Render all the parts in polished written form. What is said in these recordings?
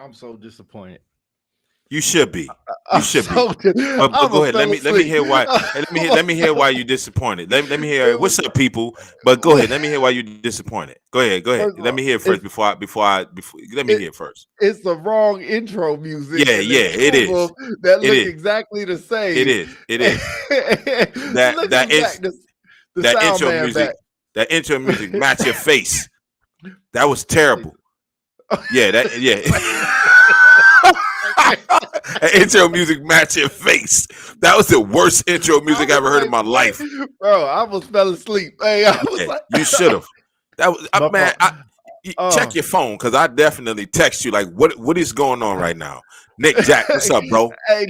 I'm so disappointed. You should be. You I'm should so be. But go ahead. fell Let me asleep. hear why. Hey, let me hear why you disappointed. Let me hear what's up, people. But go ahead. Let me hear why you disappointed. Go ahead. Go ahead. First of Let all, me hear it first before. Let me it, hear it first. it's the wrong intro music, Yeah, and yeah. there's two It of is. them that It look is. exactly the It same. is. It is. That Let's that get back is the that sound intro man music. back. That intro music match your face. That was terrible. Yeah. That intro music match your face. That was the worst intro music I ever heard in my life. Bro, I almost fell asleep. Hey, I was Yeah, like, you should have. That was my man. fault. Check your phone because I definitely text you like what is going on right now. Nick Jack, what's up, bro? Hey,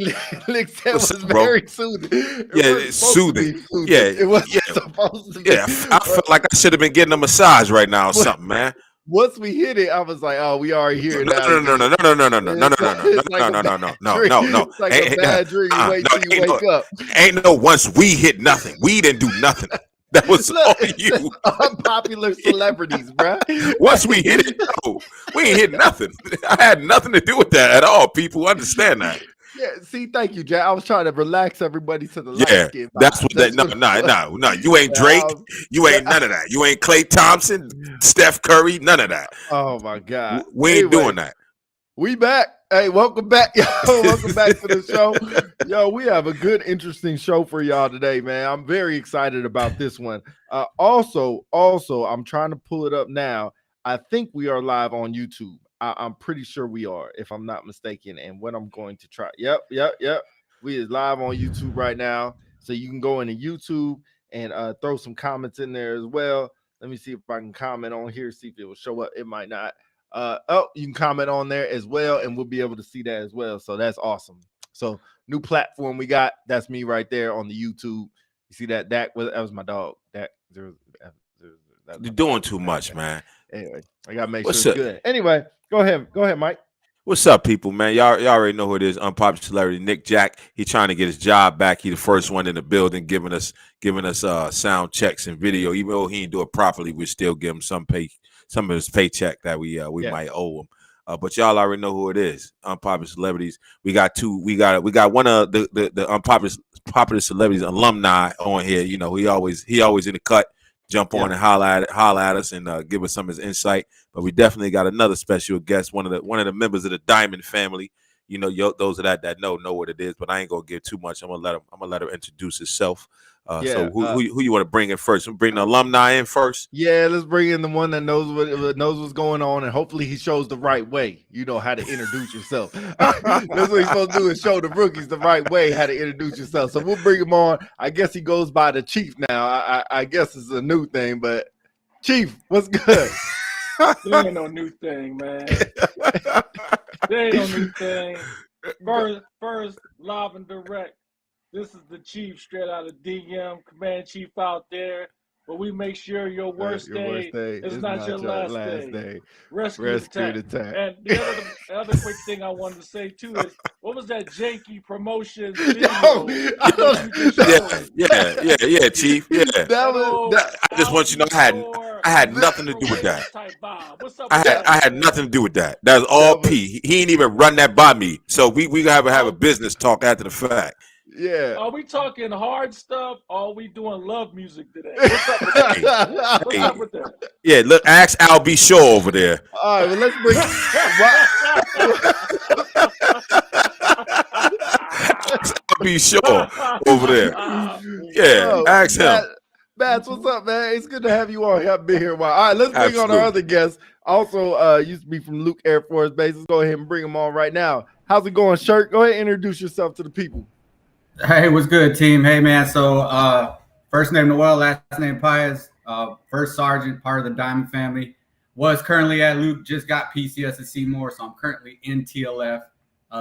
Lick, that What's was up, bro? very soothing. It Yeah, wasn't it's supposed to soothing. be soothing. Yeah, It wasn't yeah, supposed to be. yeah. I felt like I should have been getting a massage right now or something, man. Once we hit it, I was like, "Oh, we are here No, now." no, no, no, no, no, no, no, no, no, no, no, It's like a no, no, bad no, dream. no, no. It's like a bad dream. You wait till you wake up. Ain't no once we hit nothing. We didn't do nothing. That was all you. Unpopular celebrities, bro. Once we hit it, no, we ain't hit nothing. I had nothing to do with that at all. People understand that. Yeah, see, thank you, Jack. I was trying to relax everybody to the Yeah, light skin. that's what that. No. You ain't Drake. You ain't none of that. You ain't Klay Thompson, Steph Curry. None of that. Oh my God, we ain't doing that. We back. Hey, welcome back, yo. Welcome back to the show. Yo, we have a good, interesting show for y'all today, man. I'm very excited about this one. Also, I'm trying to pull it up now. I think we are live on YouTube. I'm pretty sure we are, if I'm not mistaken. And what I'm going to try. Yep. We is live on YouTube right now. So you can go into YouTube and throw some comments in there as well. Let me see if I can comment on here, see if it will show up. It might not. You can comment on there as well, and we'll be able to see that as well. So that's awesome. So new platform we got. That's me right there on the YouTube. You see that? That was my dog. You're doing too much, man. Anyway, I gotta make sure it's good. Anyway, go ahead, Mike. What's up, people, man? Y'all already know who it is. Unpopular celebrity Nick Jack. He trying to get his job back. He the first one in the building, giving us sound checks and video. Even though he didn't do it properly, we still give him some of his paycheck that we might owe him. But y'all already know who it is. Unpopular celebrities. We got one of the unpopular celebrities alumni on here. You know, he always in the cut. Jump on and holler at us and give us some of his insight. But we definitely got another special guest, one of the members of the Diamond family. You know, those of that know what it is. But I ain't gonna give too much. I'm gonna let her introduce herself. So who you want to bring in first? Bring the alumni in first. Yeah, let's bring in the one that knows what's going on, and hopefully he shows the right way. You know how to introduce yourself. That's what he's supposed to do, is show the rookies the right way how to introduce yourself. So we'll bring him on. I guess he goes by the Chief now. I guess it's a new thing, but Chief, what's good? There ain't no new thing, man. There ain't no new thing. First, live and direct. This is the Chief, straight out of DM, Command Chief out there. But we make sure your worst day is not your last day. Rescue the tech. And the other quick thing I wanted to say too is, what was that janky promotion video? Yeah, Chief. Yeah. I just want you to know I had nothing to do with that. I had nothing to do with that. That was all P. He ain't even run that by me. So we gotta have a business talk after the fact. Yeah. Are we talking hard stuff or are we doing love music today? What's up with that? What's up with that? Yeah, look, ask Al B. Shaw over there. All right, well, let's bring Al B. Shaw over there. Yeah, ask him. Bats, what's up, man? It's good to have you on. I've been here a while. All right, let's bring on our other guest. Also, used to be from Luke Air Force Base. Let's go ahead and bring him on right now. How's it going, Shirk? Go ahead and introduce yourself to the people. Hey, what's good, team? Hey, man. So, first name Noel, last name Pius. First sergeant, part of the Diamond family. Was currently at Luke, just got PCS at Seymour, so I'm currently in TLF,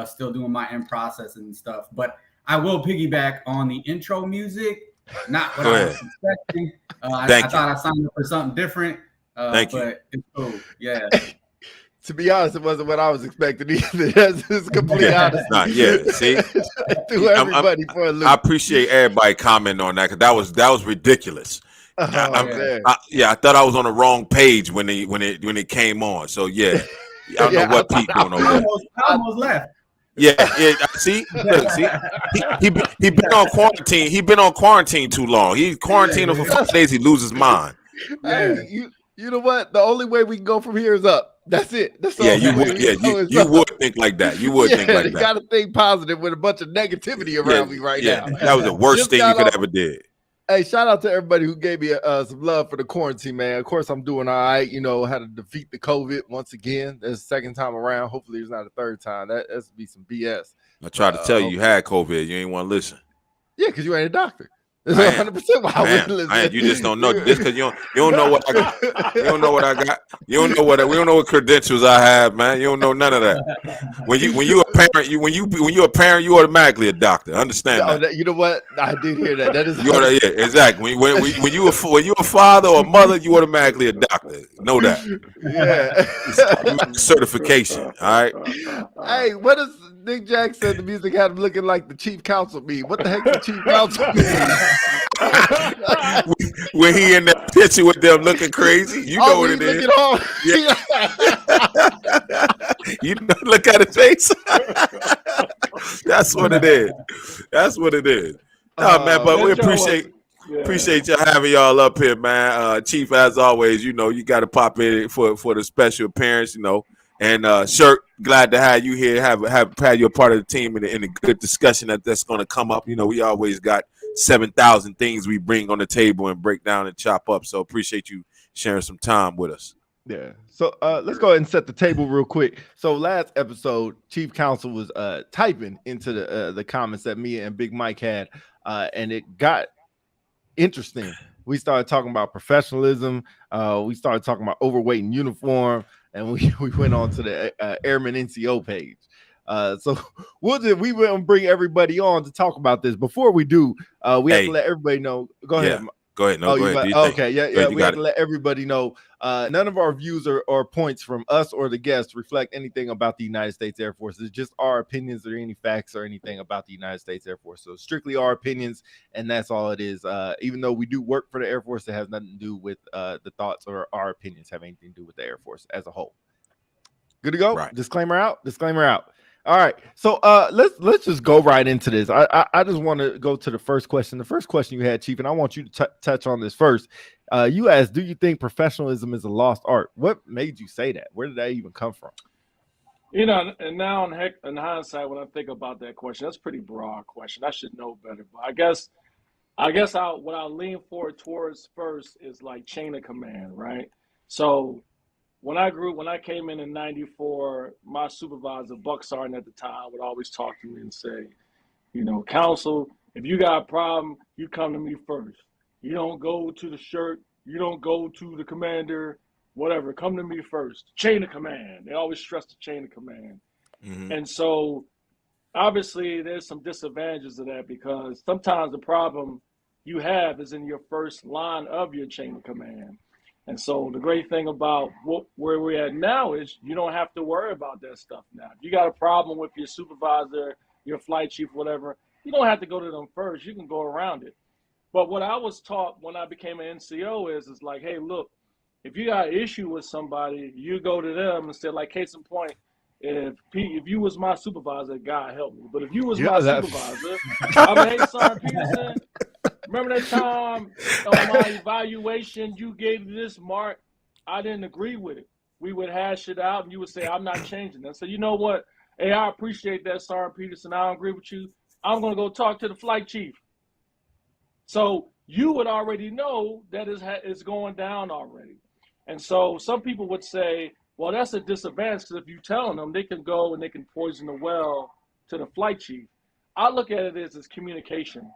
still doing my end processing and stuff. But I will piggyback on the intro music. Not what I was expecting. I thought I signed up for something different. Thank you. But it's cool. Yeah. To be honest, it wasn't what I was expecting either. That's complete honesty. See, threw everybody for a loop. I appreciate everybody commenting on that because that was ridiculous. I thought I was on the wrong page when it came on. So yeah, I don't know what Pete doing over there. I almost left. Yeah. See, look, see, he been on quarantine. He been on quarantine too long. He quarantined for 5 days. He loses his mind. Hey, you know what? The only way we can go from here is up. That's it. That's the Yeah, only you way would. we Yeah, can go is you up. would think like that. You would think like You that. got to think positive with a bunch of negativity around me right now. That was the worst Just thing you got could off- ever did. Hey, shout out to everybody who gave me some love for the quarantine, man. Of course, I'm doing all right. You know, had to defeat the COVID once again. That's the second time around. Hopefully, it's not a third time. That's be some BS. I tried to tell you had COVID. You ain't want to listen. Yeah, because you ain't a doctor. That's I am. 100% why I wouldn't listen. I am. You just don't know. Just because you don't know what I got. You don't know what I got. You don't know what we don't know what credentials I have, man. You don't know none of that. When you a parent, when you a parent, you automatically a doctor. Understand that. You know what? I did hear that. That is Yeah, exactly. When you a father or a mother, you automatically a doctor. Know that. Yeah. Certification. All right. Hey, what does Nick Jack said the music had him looking like the chief counsel mean? What the heck the chief counsel mean? When he in that picture with them looking crazy, you know what it is. You know, look at his face. That's what it is. That's what it is. No, man, but we appreciate y'all having y'all up here, man. Chief, as always, you know, you got to pop in for the special appearance, you know. And Shirt, glad to have you here. Have had you a part of the team in a good discussion that's going to come up. You know, we always got 7,000 things we bring on the table and break down and chop up. So appreciate you sharing some time with us. Yeah. So let's go ahead and set the table real quick. So last episode, Chief Counsel was typing into the comments that me and Big Mike had, and it got interesting. We started talking about professionalism. We started talking about overweight in uniform, and we went on to the Airman NCO page. So we will bring everybody on to talk about this. Before we do, we have to let everybody know. Go ahead. Go ahead. No, go ahead. Okay, yeah. We have to let everybody know. None of our views or points from us or the guests reflect anything about the United States Air Force. It's just our opinions or any facts or anything about the United States Air Force. So strictly our opinions, and that's all it is. Even though we do work for the Air Force, it has nothing to do with the thoughts or our opinions have anything to do with the Air Force as a whole. Good to go. Right. Disclaimer out. All right, so let's just go right into this. I just want to go to the first question. The first question you had, Chief, and I want you to touch on this first. You asked, do you think professionalism is a lost art? What made you say that? Where did that even come from? You know, and now in hindsight, when I think about that question, that's a pretty broad question. I should know better, but I guess what I'll lean forward towards first is like chain of command, right? So when I came in '94, my supervisor, Buck Sergeant at the time, would always talk to me and say, you know, Counsel, if you got a problem, you come to me first. You don't go to the Shirt. You don't go to the commander, whatever. Come to me first. Chain of command. They always stress the chain of command. Mm-hmm. And so obviously there's some disadvantages to that because sometimes the problem you have is in your first line of your chain of command. And so the great thing about where we're at now is you don't have to worry about that stuff now. If you got a problem with your supervisor, your flight chief, whatever, you don't have to go to them first. You can go around it. But what I was taught when I became an NCO is like, hey, look, if you got an issue with somebody, you go to them instead. Like case in point, if you was my supervisor, God help me. But if you was my supervisor, I mean, hey, Sergeant Peterson, remember that time on my evaluation, you gave this mark, I didn't agree with it. We would hash it out and you would say, I'm not changing that. So you know what? Hey, I appreciate that, Sergeant Peterson. I don't agree with you. I'm going to go talk to the flight chief. So you would already know that it's going down already. And so some people would say, well, that's a disadvantage because if you tell them, they can go and they can poison the well to the flight chief. I look at it as communication.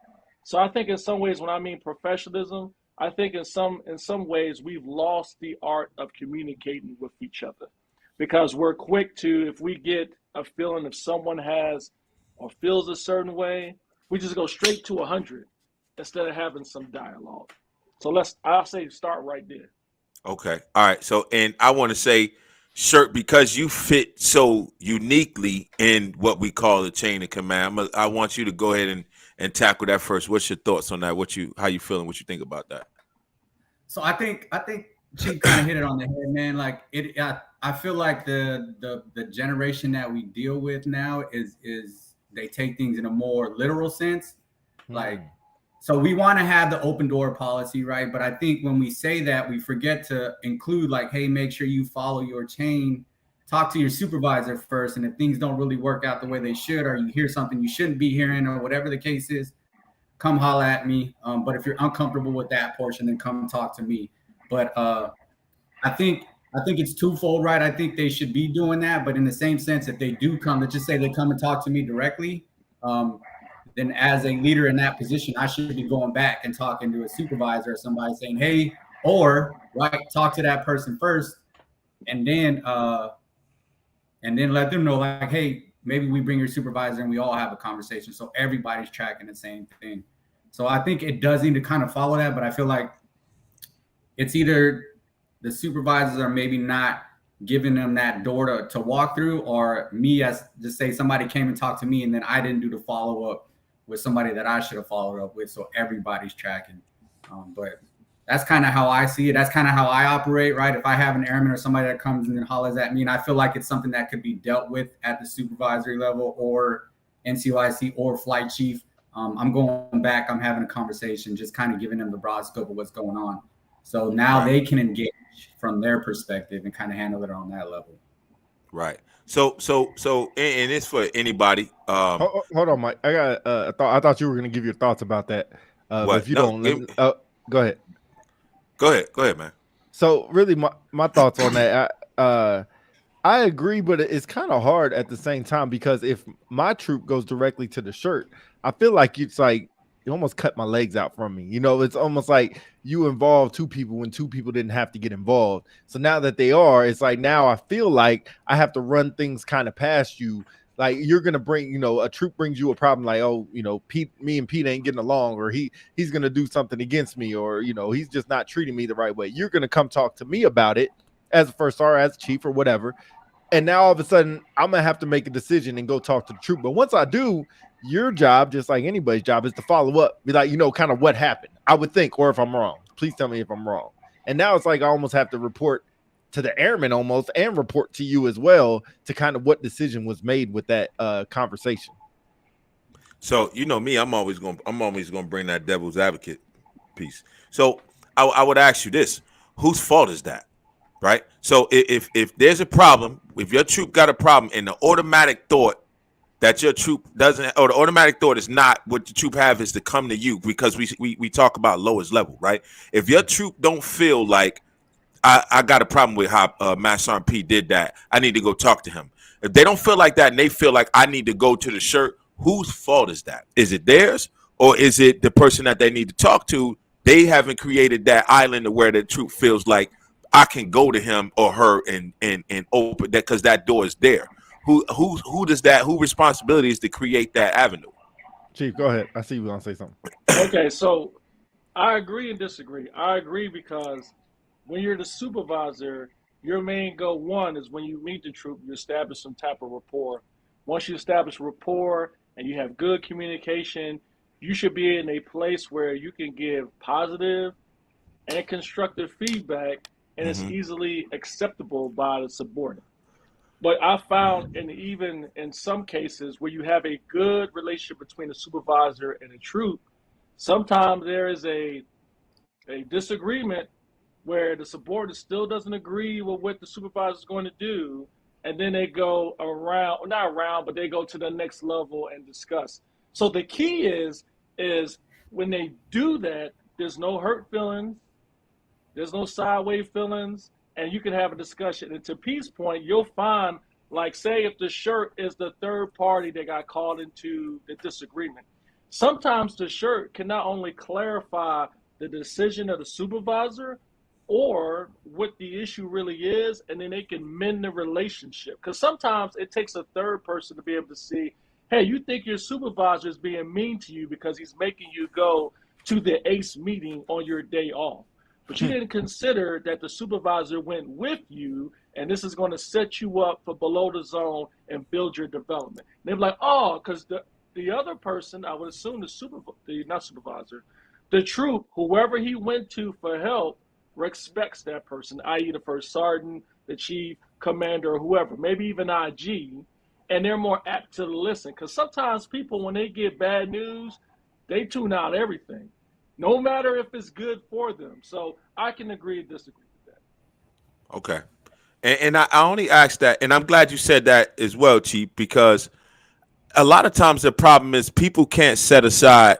So I think in some ways, when I mean professionalism, I think in some ways we've lost the art of communicating with each other because we're quick to, if we get a feeling if someone has or feels a certain way, we just go straight to 100 instead of having some dialogue. So I'll say start right there. Okay. All right. So, and I want to say, Shirt, because you fit so uniquely in what we call the chain of command, I want you to go ahead and tackle that first. What's your thoughts on that? How you feeling? What you think about that? So I think Chief kind of hit it on the head, man. Like I feel like the generation that we deal with now is they take things in a more literal sense. Like, so we want to have the open door policy, right? But I think when we say that, we forget to include like, hey, make sure you follow your chain, talk to your supervisor first. And if things don't really work out the way they should, or you hear something you shouldn't be hearing, or whatever the case is, come holla at me. But if you're uncomfortable with that portion, then come talk to me. But I think it's twofold, right? I think they should be doing that, but in the same sense, if they do come, let's just say they come and talk to me directly, then as a leader in that position, I should be going back and talking to a supervisor or somebody saying, hey, or right, talk to that person first, and then let them know, like, hey, maybe we bring your supervisor and we all have a conversation, so everybody's tracking the same thing. So I think it does need to kind of follow that, but I feel like it's either the supervisors are maybe not giving them that door to walk through, or me, as just say somebody came and talked to me and then I didn't do the follow up with somebody that I should have followed up with, so everybody's tracking. But that's kind of how I see it. That's kind of how I operate, right? If I have an airman or somebody that comes and hollers at me, and I feel like it's something that could be dealt with at the supervisory level or NCOIC or flight chief, I'm going back, I'm having a conversation, just kind of giving them the broad scope of what's going on. So now they can engage from their perspective and kind of handle it on that level. Right. So, and it's for anybody. Hold on, Mike. I got I thought you were going to give your thoughts about that. But if you don't, go ahead. Go ahead, man. So really, my thoughts on that. I agree, but it's kind of hard at the same time, because if my troop goes directly to the shirt, I feel like it's like you almost cut my legs out from me. You know, it's almost like you involve two people when two people didn't have to get involved. So now that they are, it's like now I feel like I have to run things kind of past you. Like you're gonna bring, you know, a troop brings you a problem, like, oh, you know, me and Pete ain't getting along, or he's gonna do something against me, or you know, he's just not treating me the right way. You're gonna come talk to me about it as a first sergeant, as chief, or whatever. And now all of a sudden, I'm gonna have to make a decision and go talk to the troop. But once I do, your job, just like anybody's job, is to follow up, be like, you know, kind of what happened, I would think, or if I'm wrong, please tell me if I'm wrong. And now it's like I almost have to report to the airman almost, and report to you as well, to kind of what decision was made with that conversation. So you know me, I'm always gonna bring that devil's advocate piece. So I would ask you this: whose fault is that? Right. So if there's a problem, if your troop got a problem, and the automatic thought that your troop doesn't, or the automatic thought is not what the troop have, is to come to you, because we talk about lowest level, right? If your troop don't feel like I got a problem with how Master Sergeant P did that, I need to go talk to him. If they don't feel like that and they feel like I need to go to the shirt, whose fault is that? Is it theirs, or is it the person that they need to talk to? They haven't created that island where the troop feels like I can go to him or her and open that, because that door is there. Who does that? Who responsibility is to create that avenue? Chief, go ahead. I see you want to say something. Okay, so I agree and disagree. I agree because when you're the supervisor, your main goal, one, is when you meet the troop, you establish some type of rapport. Once you establish rapport and you have good communication, you should be in a place where you can give positive and constructive feedback, and it's easily acceptable by the subordinate. But I found, and even in some cases where you have a good relationship between the supervisor and the troop, sometimes there is a disagreement where the subordinate still doesn't agree with what the supervisor is going to do, and then they go around, not around, but they go to the next level and discuss. So the key is when they do that, there's no hurt feelings, there's no sideways feelings, and you can have a discussion. And to Pete's point, you'll find, like, say if the shirt is the third party that got called into the disagreement, sometimes the shirt can not only clarify the decision of the supervisor or what the issue really is, and then they can mend the relationship. Because sometimes it takes a third person to be able to see, hey, you think your supervisor is being mean to you because he's making you go to the ACE meeting on your day off. But you didn't consider that the supervisor went with you, and this is going to set you up for below the zone and build your development. And they're like, oh, because the other person, I would assume the troop, whoever he went to for help, respects that person, i.e., the first sergeant, the chief, commander, or whoever, maybe even IG, and they're more apt to listen. Because sometimes people, when they get bad news, they tune out everything, no matter if it's good for them. So I can agree and disagree with that. Okay. And I only asked that, and I'm glad you said that as well, Chief, because a lot of times the problem is people can't set aside,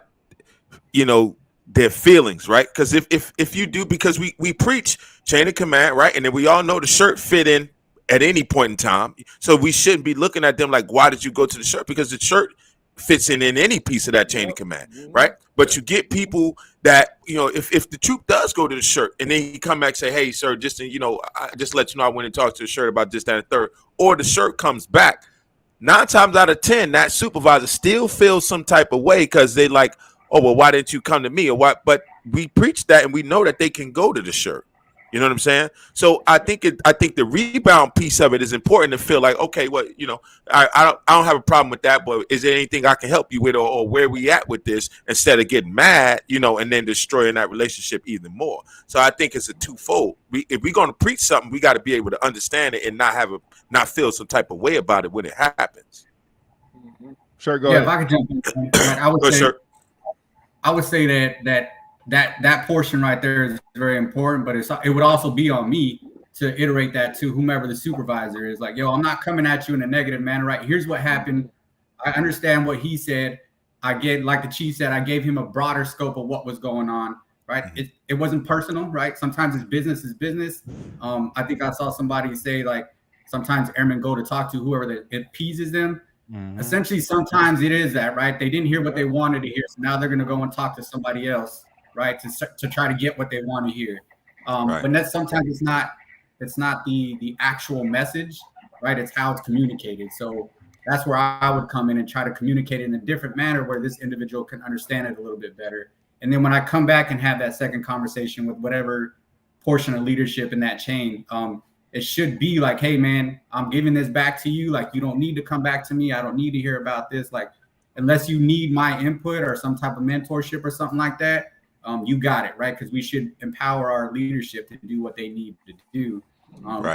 their feelings, right? Because if you do, because we preach chain of command, right? And then we all know the shirt fit in at any point in time. So we shouldn't be looking at them like, why did you go to the shirt? Because the shirt fits in any piece of that chain of command, right? But you get people that, if the troop does go to the shirt and then he come back and say, hey, sir, just, I just let you know I went and talked to the shirt about this, that, and third, or the shirt comes back, 9 times out of 10, that supervisor still feels some type of way because they like, oh, well, why didn't you come to me? Or what? But we preach that and we know that they can go to the shirt. You know what I'm saying? So I think the rebound piece of it is important to feel like, okay, well, I don't have a problem with that, but is there anything I can help you with, or where we at with this, instead of getting mad, and then destroying that relationship even more. So I think it's a twofold. If we're going to preach something, we got to be able to understand it and not feel some type of way about it when it happens. Sure, go ahead. If I could jump in, I would say that portion right there is very important, but it would also be on me to iterate that to whomever the supervisor is. Like, yo, I'm not coming at you in a negative manner, right? Here's what happened. I understand what he said. I get, like the chief said, I gave him a broader scope of what was going on, right? It wasn't personal, right? Sometimes it's business is business. I think I saw somebody say, like, sometimes airmen go to talk to whoever that it appeases them. Essentially, sometimes it is that, right? They didn't hear what they wanted to hear, so now they're going to go and talk to somebody else, right, to try to get what they want to hear. But that's sometimes it's not the actual message, right? It's how it's communicated. So that's where I would come in and try to communicate it in a different manner where this individual can understand it a little bit better. And then when I come back and have that second conversation with whatever portion of leadership in that chain, it should be like, hey, man, I'm giving this back to you. Like, you don't need to come back to me. I don't need to hear about this. Like, unless you need my input or some type of mentorship or something like that, you got it, right? Because we should empower our leadership to do what they need to do,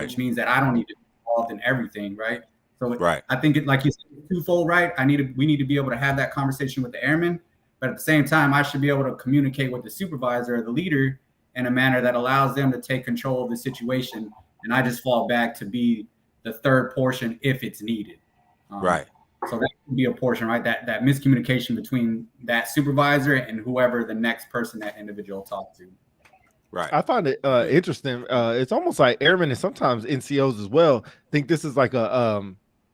which means that I don't need to be involved in everything, right? So I think it, like you said, twofold, right? We need to be able to have that conversation with the airmen, but at the same time, I should be able to communicate with the supervisor or the leader in a manner that allows them to take control of the situation. And I just fall back to be the third portion if it's needed. So that could be a portion, right? That miscommunication between that supervisor and whoever the next person that individual talked to. Right. I find it interesting. It's almost like airmen and sometimes NCOs as well think this is like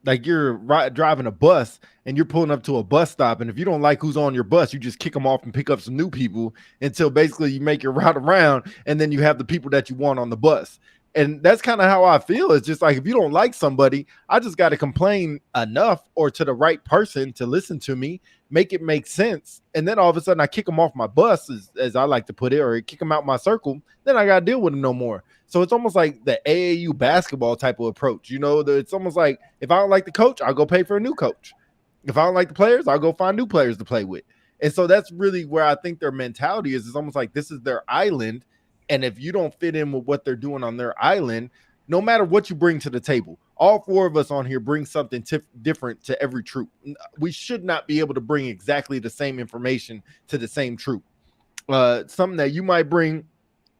like you're driving a bus and you're pulling up to a bus stop, and if you don't like who's on your bus, you just kick them off and pick up some new people until basically you make your route around, and then you have the people that you want on the bus. And that's kind of how I feel. It's just like, if you don't like somebody, I just got to complain enough or to the right person to listen to me, make it make sense. And then all of a sudden I kick them off my bus, as I like to put it, or kick them out my circle. Then I got to deal with them no more. So it's almost like the AAU basketball type of approach. It's almost like, if I don't like the coach, I'll go pay for a new coach. If I don't like the players, I'll go find new players to play with. And so that's really where I think their mentality is. It's almost like this is their island. And if you don't fit in with what they're doing on their island, no matter what you bring to the table, all 4 of us on here bring something different to every troop. We should not be able to bring exactly the same information to the same troop. Something that you might bring,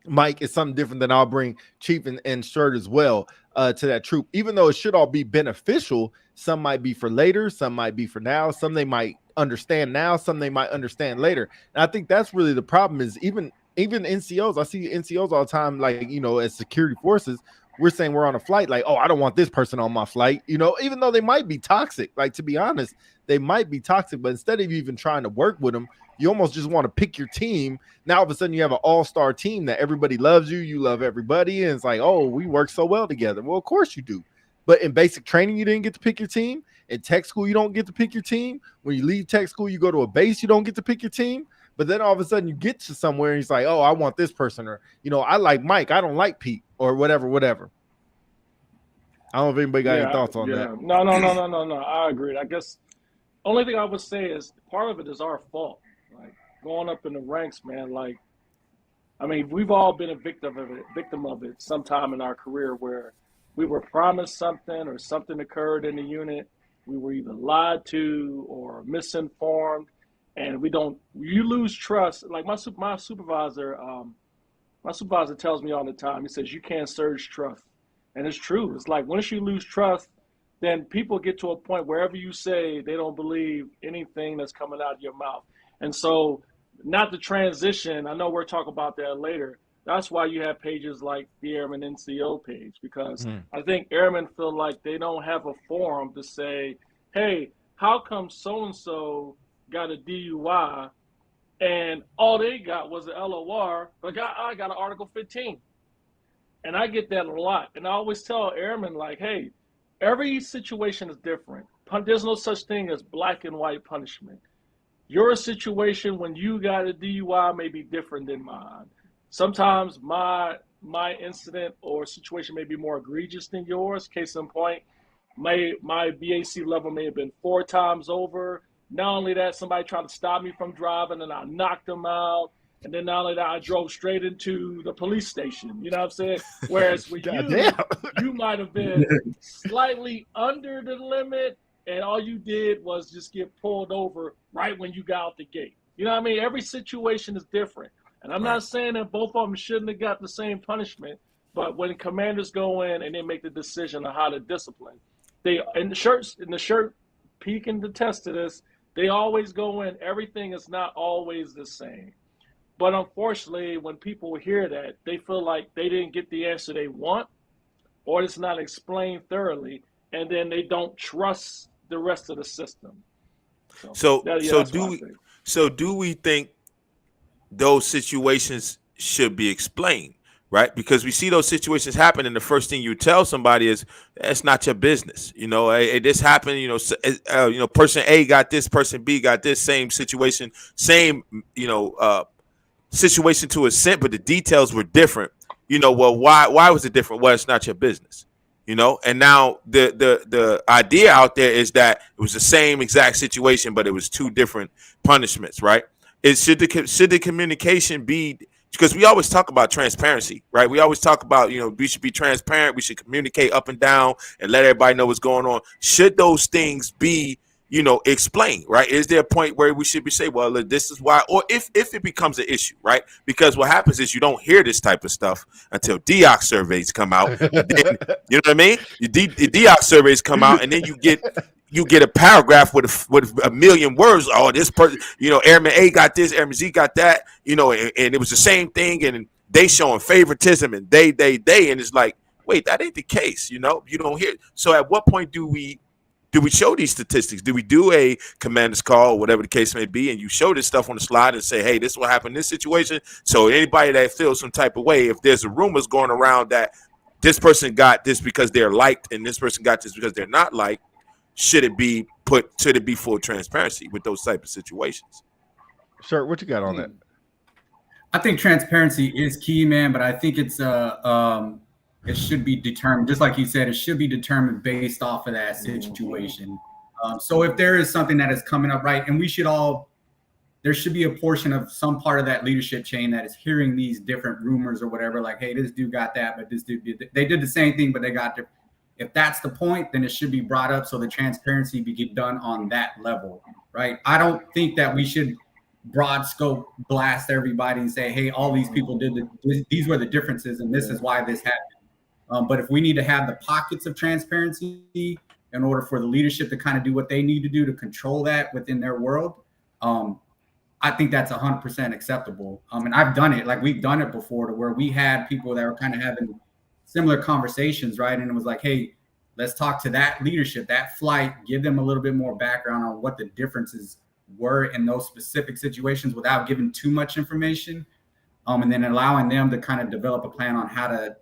Mike, is something different than I'll bring, Chief and Shirt as well, to that troop. Even though it should all be beneficial, some might be for later, some might be for now, some they might understand now, some they might understand later. And I think that's really the problem, is even NCOs, I see NCOs all the time, like, as security forces, we're saying we're on a flight, like, oh, I don't want this person on my flight, even though they might be toxic. Like, to be honest, they might be toxic, but instead of even trying to work with them, you almost just want to pick your team. Now, all of a sudden, you have an all-star team that everybody loves you love everybody, and it's like, oh, we work so well together. Well, of course you do. But in basic training, you didn't get to pick your team. In tech school, you don't get to pick your team. When you leave tech school, you go to a base, you don't get to pick your team. But then all of a sudden you get to somewhere and he's like, oh, I want this person, or, I like Mike, I don't like Pete, or whatever. I don't know if anybody got any thoughts on that. No. I agree. I guess only thing I would say is part of it is our fault. Like, going up in the ranks, man, like, I mean, we've all been a victim of it sometime in our career where we were promised something or something occurred in the unit. We were either lied to or misinformed, and you lose trust. Like my supervisor tells me all the time, he says, you can't surge trust. And it's true. It's like once you lose trust, then people get to a point wherever you say, they don't believe anything that's coming out of your mouth. And so not the transition, I know we're talking about that later. That's why you have pages like the Airman NCO page, because I think airmen feel like they don't have a forum to say, hey, how come so-and-so got a DUI and all they got was an LOR, but I got an Article 15. And I get that a lot. And I always tell airmen, like, hey, every situation is different. There's no such thing as black and white punishment. Your situation when you got a DUI may be different than mine. Sometimes my incident or situation may be more egregious than yours. Case in point, my BAC level may have been 4 times over. Not only that, somebody tried to stop me from driving and I knocked them out. And then not only that, I drove straight into the police station. You know what I'm saying? Whereas with you might have been slightly under the limit and all you did was just get pulled over right when you got out the gate. You know what I mean? Every situation is different. And I'm not saying that both of them shouldn't have got the same punishment, but when commanders go in and they make the decision on how to discipline, in the shirt Pete can attest to this, they always go in, everything is not always the same. But unfortunately, when people hear that, they feel like they didn't get the answer they want, or it's not explained thoroughly, and then they don't trust the rest of the system. So do we think those situations should be explained, right? Because we see those situations happen, and the first thing you tell somebody is, "It's not your business." You know, this happened. You know, person A got this, person B got this, same situation, same situation to a cent, but the details were different. You know, well, why was it different? Well, it's not your business. You know, and now the idea out there is that it was the same exact situation, but it was 2 different punishments, right? Should the communication be, because we always talk about transparency, right? We always talk about, we should be transparent. We should communicate up and down and let everybody know what's going on. Should those things be, explained, right? Is there a point where we should be saying, well, this is why, or if it becomes an issue, right? Because what happens is you don't hear this type of stuff until DEOC surveys come out. Then, you know what I mean? The DEOC surveys come out, and then you get a paragraph with a million words. Oh, this person, Airman A got this, Airman Z got that, and it was the same thing, and they showing favoritism, and they, and it's like, wait, that ain't the case. You don't hear. So at what point do we show these statistics? Do we do a commander's call, or whatever the case may be, and you show this stuff on the slide and say, hey, this is what happened in this situation? So anybody that feels some type of way, if there's rumors going around that this person got this because they're liked and this person got this because they're not liked, should it be full transparency with those type of situations? Sure, what you got on that? I think transparency is key, man, but I think it's it should be determined, just like you said, it should be determined based off of that situation. So if there is something that is coming up, right, and there should be a portion of some part of that leadership chain that is hearing these different rumors or whatever, like, hey, this dude got that, but this dude they did the same thing, but they got different. If that's the point, then it should be brought up so the transparency be done on that level, right? I don't think that we should broad scope blast everybody and say, hey, all these people these were the differences and this is why this happened. But if we need to have the pockets of transparency in order for the leadership to kind of do what they need to do to control that within their world, I think that's 100% acceptable. And I've done it, like we've done it before, to where we had people that were kind of having similar conversations, right? And it was like, hey, let's talk to that leadership, that flight, give them a little bit more background on what the differences were in those specific situations without giving too much information, and then allowing them to kind of develop a plan on how to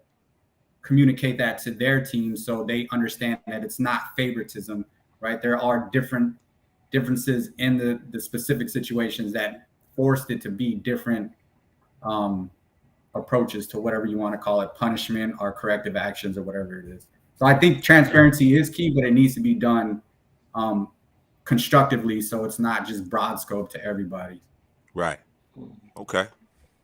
communicate that to their team so they understand that it's not favoritism, right? There are differences in the specific situations that forced it to be different approaches to whatever you want to call it, punishment or corrective actions or whatever it is. So I think transparency is key, but it needs to be done constructively so it's not just broad scope to everybody. Right. Okay.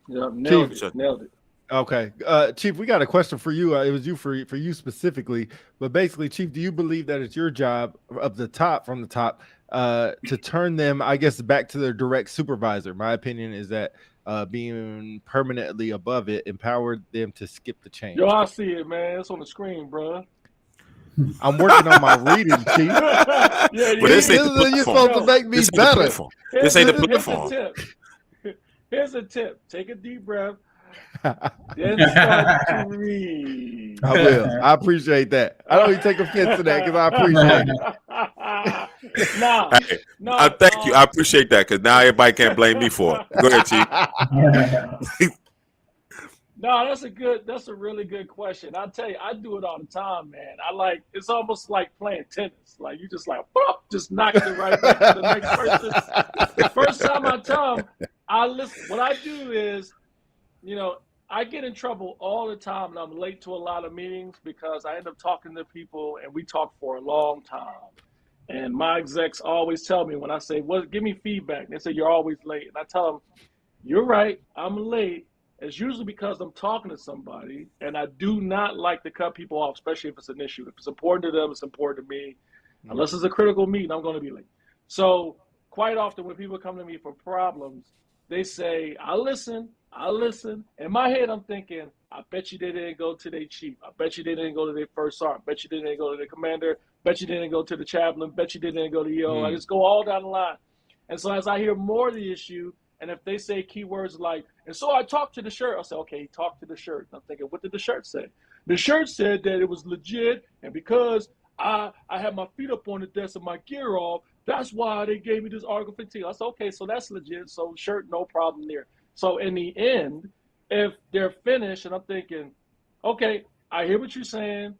Yeah, nailed Chief. it. Nailed it. Okay, Chief, we got a question for you. It was you for you specifically, but basically, Chief, do you believe that it's your job from the top to turn them, I guess, back to their direct supervisor? My opinion is that being permanently above it empowered them to skip the change. Yo, I see it, man. It's on the screen, bro. I'm working on my reading, Chief. Yeah, But this ain't the You're platform. supposed to make me This ain't the better. platform. This ain't the platform. Here's a tip. Take a deep breath. Then start to read. I will. I appreciate that. I don't even take offense to that because I appreciate it. Hey, thank you. I appreciate that because now everybody can't blame me for it. Go ahead, Chief. No, that's a really good question. I'll tell you, I do it all the time, man. It's almost like playing tennis. Like you just like, just knock it right back to the next person. The first time I tell them, I listen. What I do is, I get in trouble all the time and I'm late to a lot of meetings because I end up talking to people and we talk for a long time. And my execs always tell me when I say, well, give me feedback. And they say, you're always late. And I tell them, you're right, I'm late. It's usually because I'm talking to somebody and I do not like to cut people off, especially if it's an issue. If it's important to them, it's important to me. Unless it's a critical meeting, I'm going to be late. So quite often when people come to me for problems, they say, I listen. In my head, I'm thinking, I bet you they didn't go to their chief. I bet you they didn't go to their first sergeant. Bet you they didn't go to their commander. Bet you they didn't go to the chaplain. Bet you they didn't go to EO. I just go all down the line. And so as I hear more of the issue, and if they say keywords like, and so I talked to the shirt, I'll say, okay, talk to the shirt. And I'm thinking, what did the shirt say? The shirt said that it was legit, and because I had my feet up on the desk and my gear off, that's why they gave me this Article 15. I said, okay, so that's legit. So shirt, no problem there. So in the end, if they're finished and I'm thinking, okay, I hear what you're saying.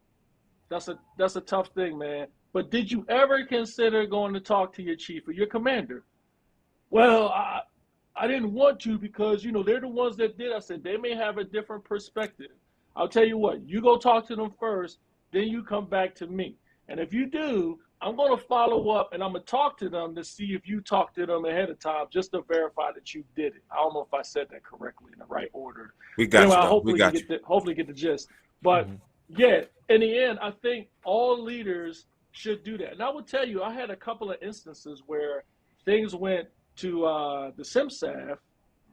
That's a tough thing, man. But did you ever consider going to talk to your chief or your commander? Well, I didn't want to because, they're the ones that did. I said, they may have a different perspective. I'll tell you what, you go talk to them first, then you come back to me. And if you do, I'm going to follow up and I'm going to talk to them to see if you talked to them ahead of time just to verify that you did it. I don't know if I said that correctly in the right order. We got anyway, you. Hopefully get the gist. But yeah, in the end, I think all leaders should do that. And I will tell you, I had a couple of instances where things went to the SimSAF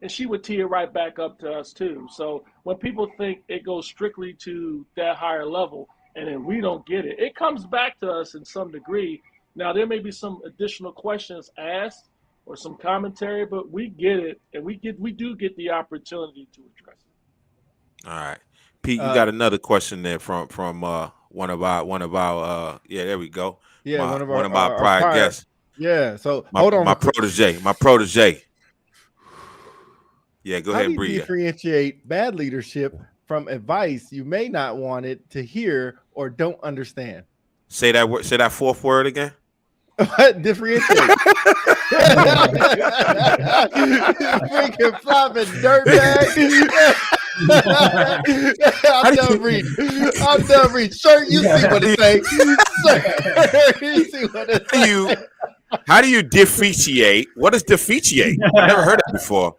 and she would tee it right back up to us too. So when people think it goes strictly to that higher level, and then we don't get it, it comes back to us in some degree. Now, there may be some additional questions asked or some commentary, but we get it, and we do get the opportunity to address it. All right. Pete, you got another question there from one of our there we go. Yeah, one of our prior guests. Yeah, so hold on. My protege. Yeah, go ahead and breathe. How do you differentiate bad leadership from advice you may not want it to hear or don't understand? Say that word. Say that fourth word again. Differentiate. Freaking flopping dirtbag. I'm done reading. Sir, you see what it say. Sir, you see what it say. How do you differentiate? What is differentiate? I never heard it before.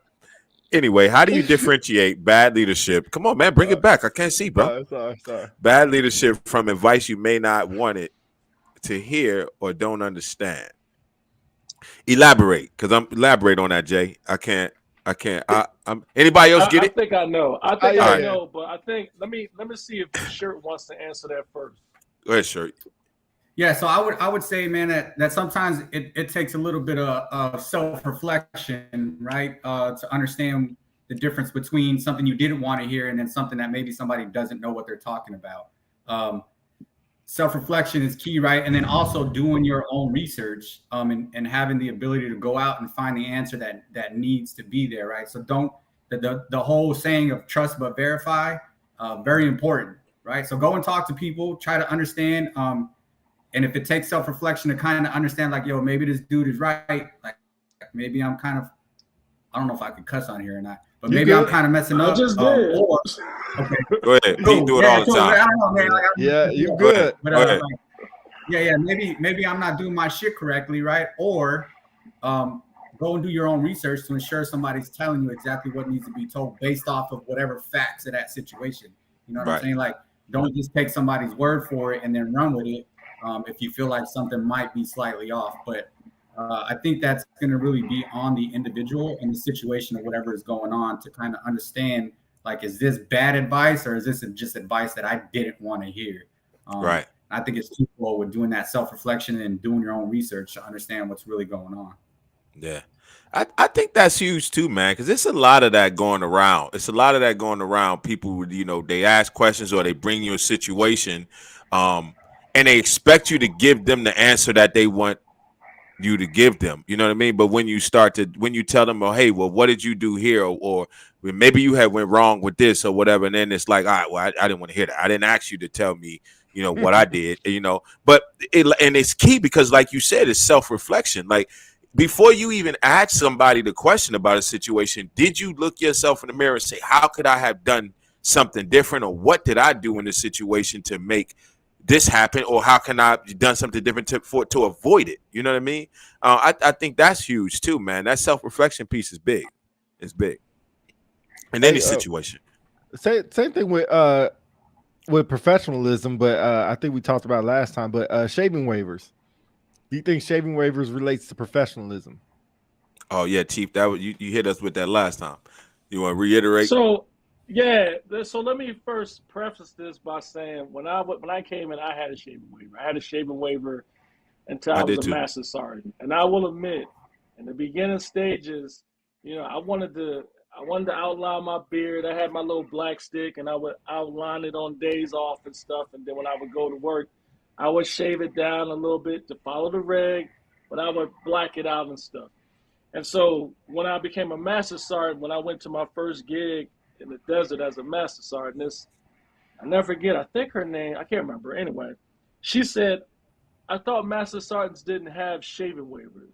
Anyway, how do you differentiate bad leadership? Come on, man, bring it back. I can't see, bro. Sorry. Bad leadership from advice you may not want it to hear or don't understand. Elaborate, because elaborate on that, Jay. I can't. Anybody else get it? I think I know. I know, but I think let me see if the shirt wants to answer that first. Go ahead, Shirt. Yeah, so I would say, man, that sometimes it takes a little bit of self-reflection, right, to understand the difference between something you didn't want to hear and then something that maybe somebody doesn't know what they're talking about. Self-reflection is key, right? And then also doing your own research and having the ability to go out and find the answer that needs to be there, right? So the whole saying of trust but verify, very important, right? So go and talk to people, try to understand. And if it takes self-reflection to kind of understand, like, yo, maybe this dude is right. Like, maybe I'm kind of, I don't know if I could cuss on here or not, but maybe I'm kind of messing up. Just did. Okay. Go ahead. Pete, do it all the time. I don't know, man. Yeah, you good. But maybe I'm not doing my shit correctly, right? Or go and do your own research to ensure somebody's telling you exactly what needs to be told based off of whatever facts of that situation. You know what I'm saying? Like, don't just take somebody's word for it and then run with it if you feel like something might be slightly off. But I think that's going to really be on the individual and the situation of whatever is going on to kind of understand, like, is this bad advice or is this just advice that I didn't want to hear? Right. I think it's twofold with doing that self-reflection and doing your own research to understand what's really going on. Yeah. I think that's huge too, man, because it's a lot of that going around. It's a lot of that going around. People, you know, they ask questions or they bring you a situation and they expect you to give them the answer that they want you to give them. You know what I mean? But when you tell them, oh, hey, well, what did you do here? Or maybe you had went wrong with this or whatever. And then it's like, all right, well, I didn't want to hear that. I didn't ask you to tell me, you know, what I did, you know, but it's key because, like you said, it's self-reflection. Like, before you even ask somebody the question about a situation, did you look yourself in the mirror and say, how could I have done something different? Or what did I do in this situation to make this happen? Or how can I have done something different to avoid it? You know what I mean? I think that's huge too, man. That self-reflection piece is big. It's big in any situation. Same thing with professionalism, but I think we talked about it last time, but shaving waivers. Do you think shaving waivers relates to professionalism? Oh yeah, Chief, that was, you hit us with that last time. You want to reiterate? So yeah, so let me first preface this by saying when I came in, I had a shaving waiver. I had a shaving waiver until I was a master sergeant, and I will admit, in the beginning stages, you know, I wanted to outline my beard. I had my little black stick, and I would outline it on days off and stuff. And then when I would go to work, I would shave it down a little bit to follow the reg, but I would black it out and stuff. And so when I became a master sergeant, when I went to my first gig in the desert as a master sergeant, I never forget, I think her name, I can't remember. Anyway, she said, I thought master sergeants didn't have shaving waivers.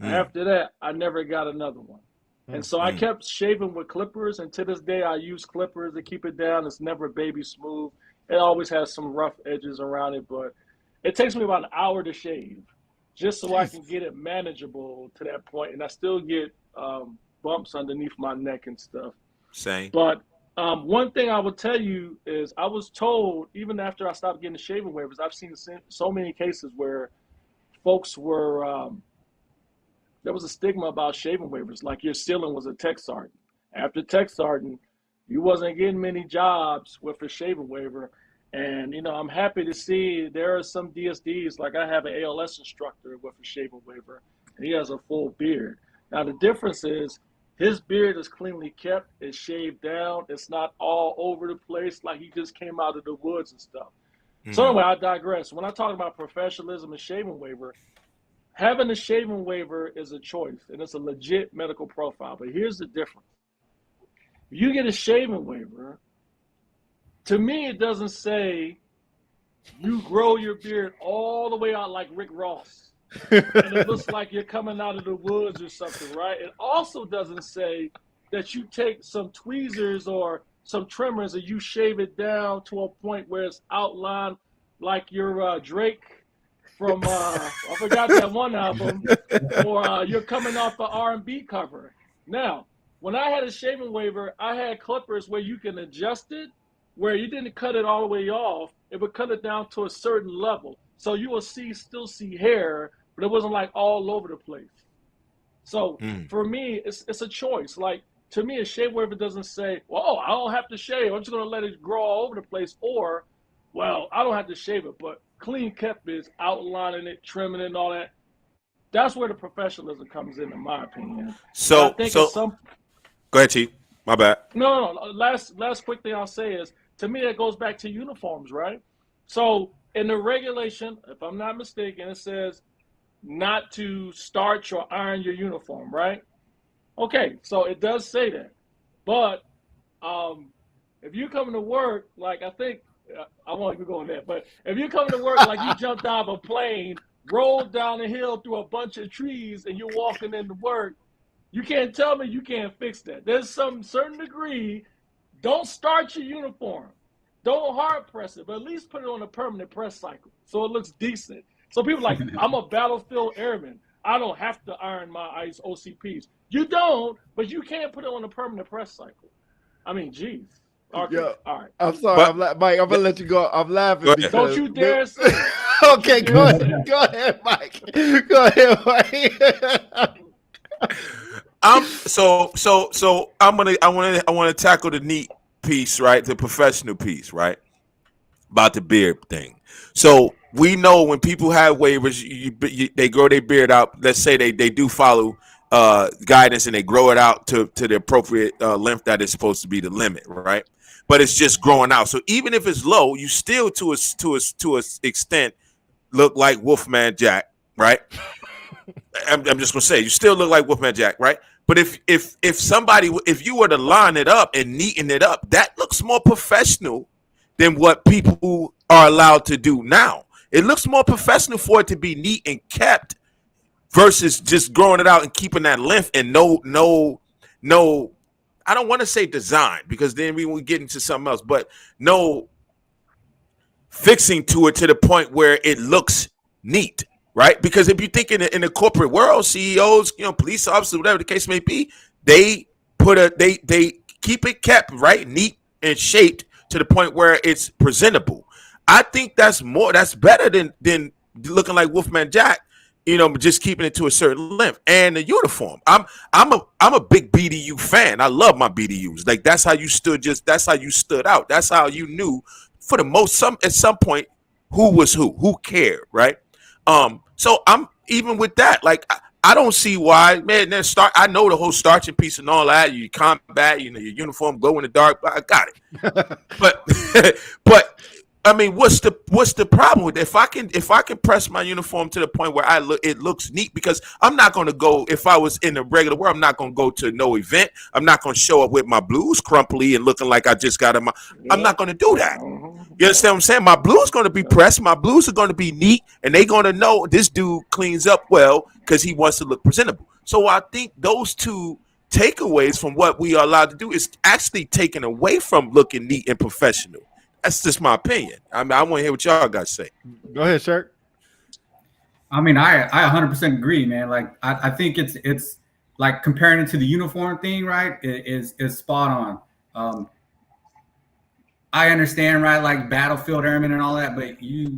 After that, I never got another one. And so I kept shaving with clippers, and to this day I use clippers to keep it down. It's never baby smooth. It always has some rough edges around it, but it takes me about an hour to shave just so I can get it manageable to that point. And I still get bumps underneath my neck and stuff. Same. But one thing I will tell you is I was told, even after I stopped getting the shaving waivers, I've seen so many cases where folks were, there was a stigma about shaving waivers, like your ceiling was a tech sergeant. After tech sergeant, you wasn't getting many jobs with a shaving waiver. And, you know, I'm happy to see there are some DSDs, like I have an ALS instructor with a shaving waiver, and he has a full beard. Now, the difference is his beard is cleanly kept, it's shaved down, it's not all over the place like he just came out of the woods and stuff. So anyway, I digress. When I talk about professionalism and shaving waiver, having a shaving waiver is a choice, and it's a legit medical profile. But here's the difference. You get a shaving waiver, to me, it doesn't say you grow your beard all the way out like Rick Ross. And it looks like you're coming out of the woods or something, right? It also doesn't say that you take some tweezers or some trimmers and you shave it down to a point where it's outlined like you're Drake from, I forgot that one album, or you're coming off an R&B cover. Now, when I had a shaving waiver, I had clippers where you can adjust it, where you didn't cut it all the way off. It would cut it down to a certain level. So you will still see hair, but it wasn't like all over the place. So for me, it's a choice. Like, to me, a shave waiver doesn't say, well, I don't have to shave. I'm just going to let it grow all over the place. Or, well, I don't have to shave it, but clean kept is outlining it, trimming it, and all that. That's where the professionalism comes in my opinion. So go ahead, Chief. My bad. No. Last quick thing I'll say is, to me, that goes back to uniforms, right? So in the regulation, if I'm not mistaken, it says not to starch or iron your uniform, right? Okay, so it does say that. But if you come to work, like I think, I won't even go on that, but if you come to work like you jumped out of a plane, rolled down a hill through a bunch of trees, and you're walking into work, you can't tell me you can't fix that. There's some certain degree. Don't starch your uniform. Don't hard press it, but at least put it on a permanent press cycle so it looks decent. So people are like, I'm a battlefield airman. I don't have to iron my ICE OCPs. You don't, but you can't put it on a permanent press cycle. I mean, geez. Okay, Yeah. all right. I'm sorry, Mike. I'm gonna let you go. I'm laughing Go ahead. because Don't you dare say it. Okay, go ahead, Mike. Go ahead, Mike. I want to tackle the neat piece, right? The professional piece, right? About the beard thing. So we know when people have waivers, they grow their beard out. Let's say they do follow guidance and they grow it out to the appropriate length that is supposed to be the limit, right? But it's just growing out. So even if it's low, you still to a extent look like Wolfman Jack, right? I'm just gonna say you still look like Wolfman Jack, right? But if you were to line it up and neaten it up, that looks more professional than what people are allowed to do now. It looks more professional for it to be neat and kept versus just growing it out and keeping that length and no. I don't want to say design because then we will get into something else, but no fixing to it to the point where it looks neat, right? Because if you think in the corporate world, CEOs, police officers, whatever the case may be, they keep it kept right, neat and shaped to the point where it's presentable. I think that's better than looking like Wolfman Jack, just keeping it to a certain length. And the uniform, I'm a big BDU fan. I love my BDUs. Like that's how you stood out. That's how you knew for the most at some point who was who cared, right? So I'm even with that, like I don't see why, man. Then I know the whole starching piece and all that. You combat, your uniform glow in the dark. I got it, but I mean, what's the problem with it? If I can press my uniform to the point where it looks neat, because I'm not going to go, if I was in the regular world, I'm not going to go to no event. I'm not going to show up with my blues crumply and looking like I just got them. I'm not going to do that. You understand what I'm saying? My blues going to be pressed. My blues are going to be neat, and they're going to know this dude cleans up well because he wants to look presentable. So I think those two takeaways from what we are allowed to do is actually taken away from looking neat and professional. That's just my opinion. I mean, I want to hear what y'all got to say. Go ahead, Shirk. I mean, I 100% agree, man. Like, I think it's like comparing it to the uniform thing, right? Is spot on. I understand, right? Like battlefield airmen and all that, but you're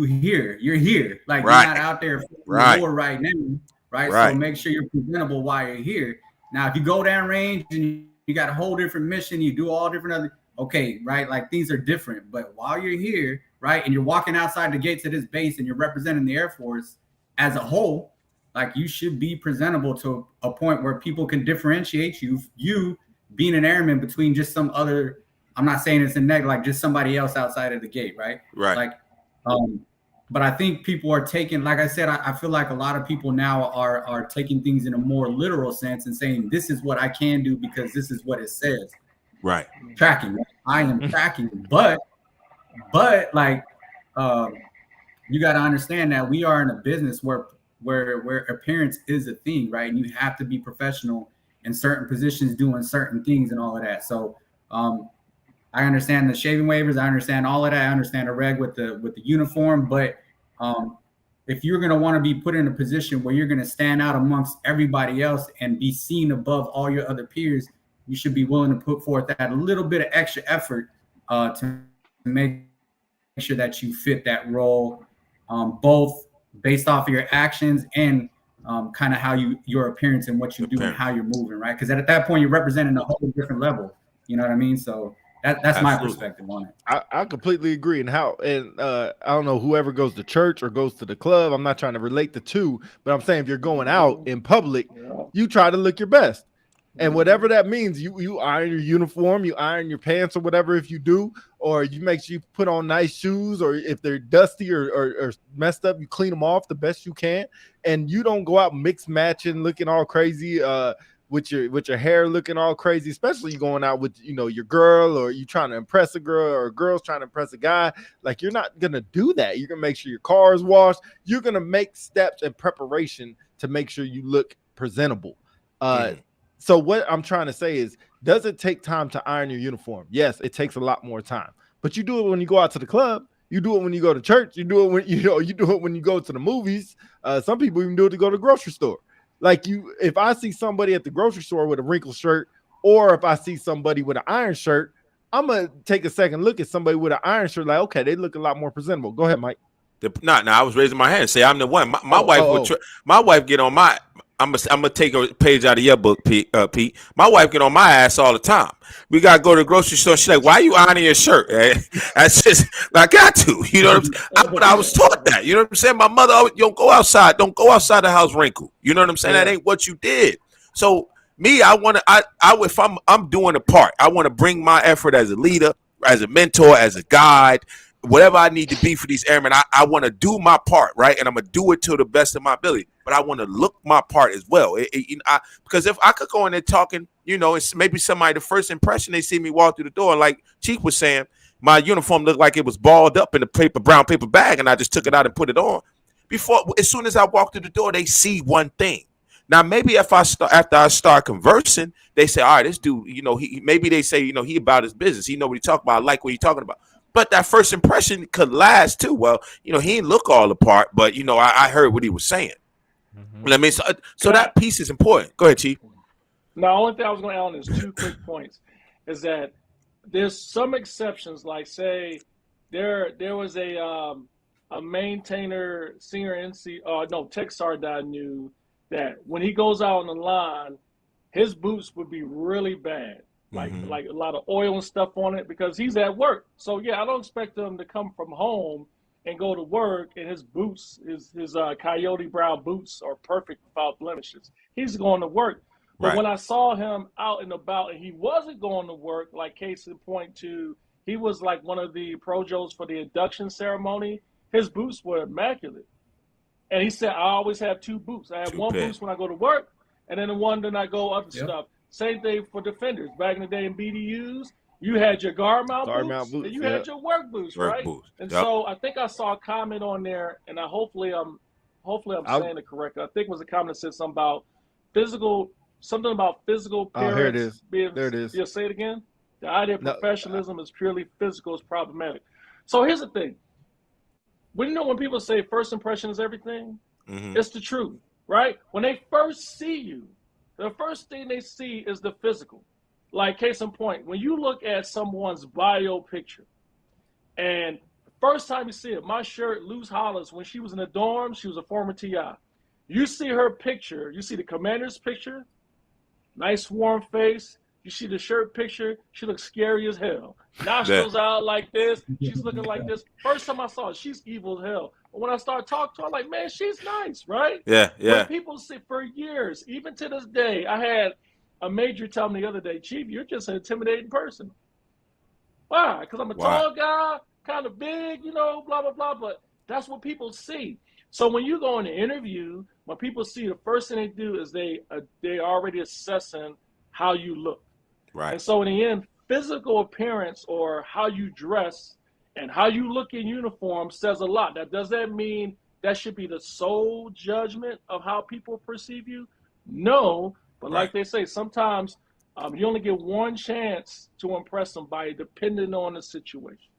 here. Like right. You're not out there right. war right now, right? Right? So make sure you're presentable while you're here. Now, if you go down range and you got a whole different mission, you do all different other. Okay, right? Like things are different, but while you're here, right, and you're walking outside the gates of this base and you're representing the Air Force as a whole, like you should be presentable to a point where people can differentiate you being an airman between just some other, I'm not saying it's a negative, like just somebody else outside of the gate, right? Right. Like, but I think people are taking, like I said, I feel like a lot of people now are taking things in a more literal sense and saying, this is what I can do because this is what it says. Right. Tracking. Right? I am tracking, but like you got to understand that we are in a business where appearance is a thing, right? And you have to be professional in certain positions doing certain things and all of that. So I understand the shaving waivers, I understand all of that, I understand the reg with the uniform, but if you're going to want to be put in a position where you're going to stand out amongst everybody else and be seen above all your other peers, you should be willing to put forth that little bit of extra effort to make sure that you fit that role, both based off of your actions and kind of how your appearance and what you do and how you're moving, right? Because at that point, you're representing a whole different level. You know what I mean? So that's my perspective on it. I completely agree. And I don't know, whoever goes to church or goes to the club, I'm not trying to relate the two, but I'm saying if you're going out in public, you try to look your best. And whatever that means, you iron your uniform, you iron your pants or whatever if you do, or you make sure you put on nice shoes, or if they're dusty or messed up, you clean them off the best you can. And you don't go out mix matching, looking all crazy with your hair looking all crazy, especially you going out with your girl, or you trying to impress a girl, or a girl's trying to impress a guy. Like, you're not gonna do that. You're gonna make sure your car is washed. You're gonna make steps and preparation to make sure you look presentable. So what I'm trying to say is, does it take time to iron your uniform? Yes, it takes a lot more time. But you do it when you go out to the club. You do it when you go to church. You do it when you do it when you go to the movies. Some people even do it to go to the grocery store. Like if I see somebody at the grocery store with a wrinkled shirt, or if I see somebody with an iron shirt, I'm gonna take a second look at somebody with an iron shirt. Like, okay, they look a lot more presentable. Go ahead, Mike. I was raising my hand and say I'm the one. My wife my wife get on my. I'm gonna take a page out of your book, Pete. My wife get on my ass all the time. We gotta go to the grocery store. She's like, "Why are you ironing your shirt?" I just, I got to. You know what I'm saying? But I was taught that. You know what I'm saying? My mother always, don't go outside. Don't go outside the house wrinkled. You know what I'm saying? Yeah. That ain't what you did. So me, if I'm doing a part, I want to bring my effort as a leader, as a mentor, as a guide. Whatever I need to be for these airmen, I want to do my part, right? And I'm going to do it to the best of my ability. But I want to look my part as well. Because if I could go in there talking, it's maybe somebody, the first impression they see me walk through the door, like Chief was saying, my uniform looked like it was balled up in a brown paper bag, and I just took it out and put it on. As soon as I walk through the door, they see one thing. Now, maybe after I start conversing, they say, all right, this dude, maybe they say, he about his business. He know what he talking about. I like what he talking about. But that first impression could last too. Well, he didn't look all the part, but I heard what he was saying. Mm-hmm. I mean, so that piece is important. Go ahead, Chief. Now, the only thing I was going to add on is 2 quick points. Is that there's some exceptions, like say there was a maintainer, senior NC, tech sergeant that I knew that when he goes out on the line, his boots would be really bad. Like a lot of oil and stuff on it because he's at work. So yeah, I don't expect him to come from home and go to work and his boots, his coyote brown boots are perfect without blemishes. He's going to work. But when I saw him out and about and he wasn't going to work, like case in point to, he was like one of the projos for the induction ceremony. His boots were immaculate. And he said, I always have 2 boots. I have one boots when I go to work and then the one that I go other stuff. Same thing for defenders. Back in the day in BDUs, you had your guard mount boots and you had your work boots, right? And so I think I saw a comment on there, and hopefully I'm saying it correctly. I think it was a comment that said something about physical appearance. Oh, here it is. There it is. Yeah, say it again. The idea of professionalism is purely physical is problematic. So here's the thing. When people say first impression is everything, it's the truth, right? When they first see you, the first thing they see is the physical. Like case in point, when you look at someone's bio picture, and the first time you see it, my shirt, Luz Hollis, when she was in the dorm, she was a former TI. You see her picture, you see the commander's picture, nice warm face. You see the shirt picture, she looks scary as hell. Nostrils out like this, she's looking like this. First time I saw her, she's evil as hell. But when I started talking to her, I'm like, man, she's nice, right? Yeah. But people say for years, even to this day, I had a major tell me the other day, Chief, you're just an intimidating person. Why? Because I'm a tall guy, kind of big, blah, blah, blah. But that's what people see. So when you go in an interview, when people see, the first thing they do is they already assessing how you look. Right. And so in the end, physical appearance or how you dress and how you look in uniform says a lot. Now, does that mean that should be the sole judgment of how people perceive you? No, but like they say, sometimes you only get one chance to impress somebody depending on the situation.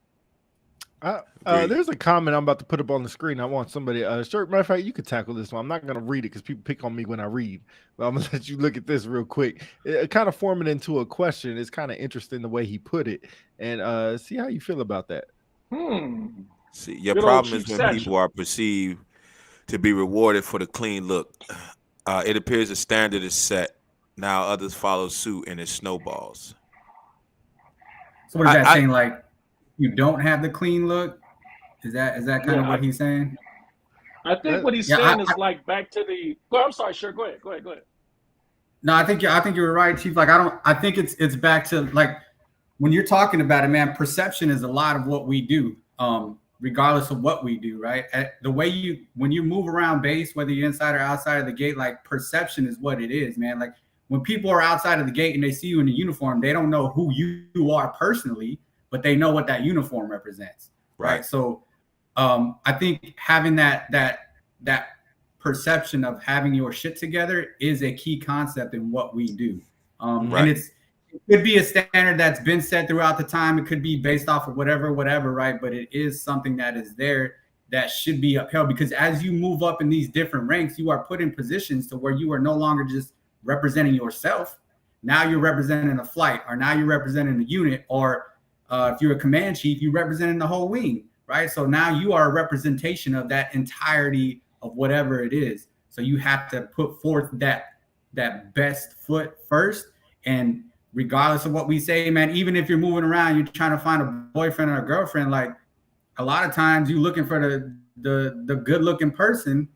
There's a comment I'm about to put up on the screen. I want somebody, matter of fact, you could tackle this one. I'm not going to read it because people pick on me when I read, but I'm going to let you look at this real quick. It kind of form it into a question. It's kind of interesting the way he put it, and see how you feel about that. See, your problem is when people are perceived to be rewarded for the clean look. It appears a standard is set. Now others follow suit and it snowballs. So what is that saying? Like, you don't have the clean look? Is that kind of what he's saying? I think what he's saying is like back to the. Well, I'm sorry. Sure, go ahead. No, I think you're right, Chief. Like I think it's back to like when you're talking about it, man. Perception is a lot of what we do, regardless of what we do, right? The way when you move around base, whether you're inside or outside of the gate, like perception is what it is, man. Like when people are outside of the gate and they see you in a uniform, they don't know who you are personally, but they know what that uniform represents, right? So I think having that perception of having your shit together is a key concept in what we do. And could be a standard that's been set throughout the time. It could be based off of whatever, right? But it is something that is there that should be upheld, because as you move up in these different ranks, you are put in positions to where you are no longer just representing yourself. Now you're representing a flight, or now you're representing a unit, or if you're a command chief, you're representing the whole wing, right? So now you are a representation of that entirety of whatever it is. So you have to put forth that best foot first. And regardless of what we say, man, even if you're moving around, you're trying to find a boyfriend or a girlfriend, like a lot of times you're looking for the good looking person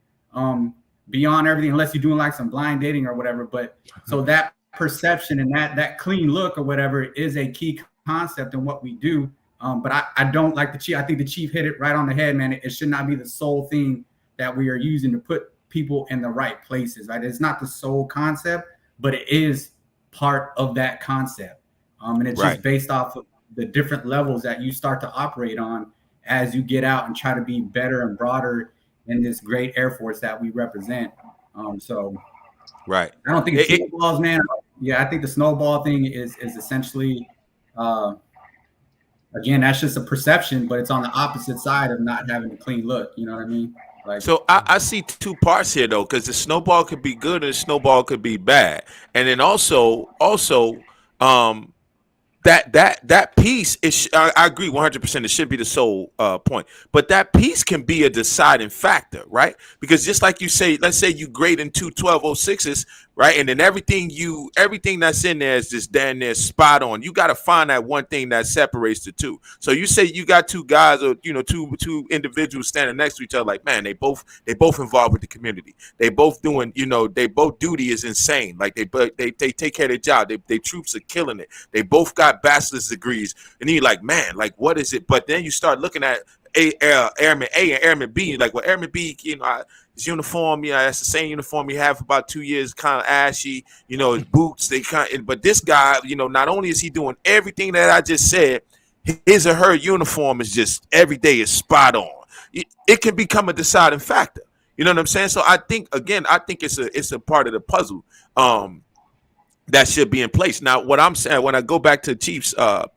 beyond everything, unless you're doing like some blind dating or whatever. But so that perception and that clean look or whatever is a key concept in what we do. But I don't like the Chief. I think the Chief hit it right on the head, man. It should not be the sole thing that we are using to put people in the right places, right? It's not the sole concept, but it is part of that concept. And it's just based off of the different levels that you start to operate on as you get out and try to be better and broader in this great Air Force that we represent. I don't think it's snowballs, man. Yeah, I think the snowball thing is essentially, again, that's just a perception, but it's on the opposite side of not having a clean look. You know what I mean? Like, so I see two parts here, though, because the snowball could be good and the snowball could be bad. And then also, that piece is, I agree 100%. It should be the sole point, but that piece can be a deciding factor, right? Because just like you say, let's say you grade in 2 1206s, right? And then everything that's in there is just damn near spot on. You got to find that one thing that separates the two. So you say you got two guys, or two individuals standing next to each other, like, man, they both involved with the community. They both doing, they both duty is insane. Like they take care of their job. They troops are killing it. They both got bachelor's degrees, and then you're like, man, like, what is it? But then you start looking at Airman A and Airman B. Like, well, Airman B, his uniform, that's the same uniform he had for about 2 years, kind of ashy. His boots, but this guy, not only is he doing everything that I just said, his or her uniform is just every day is spot on. It can become a deciding factor. You know what I'm saying? So I think it's a part of the puzzle. That should be in place. Now, what I'm saying, when I go back to Chief's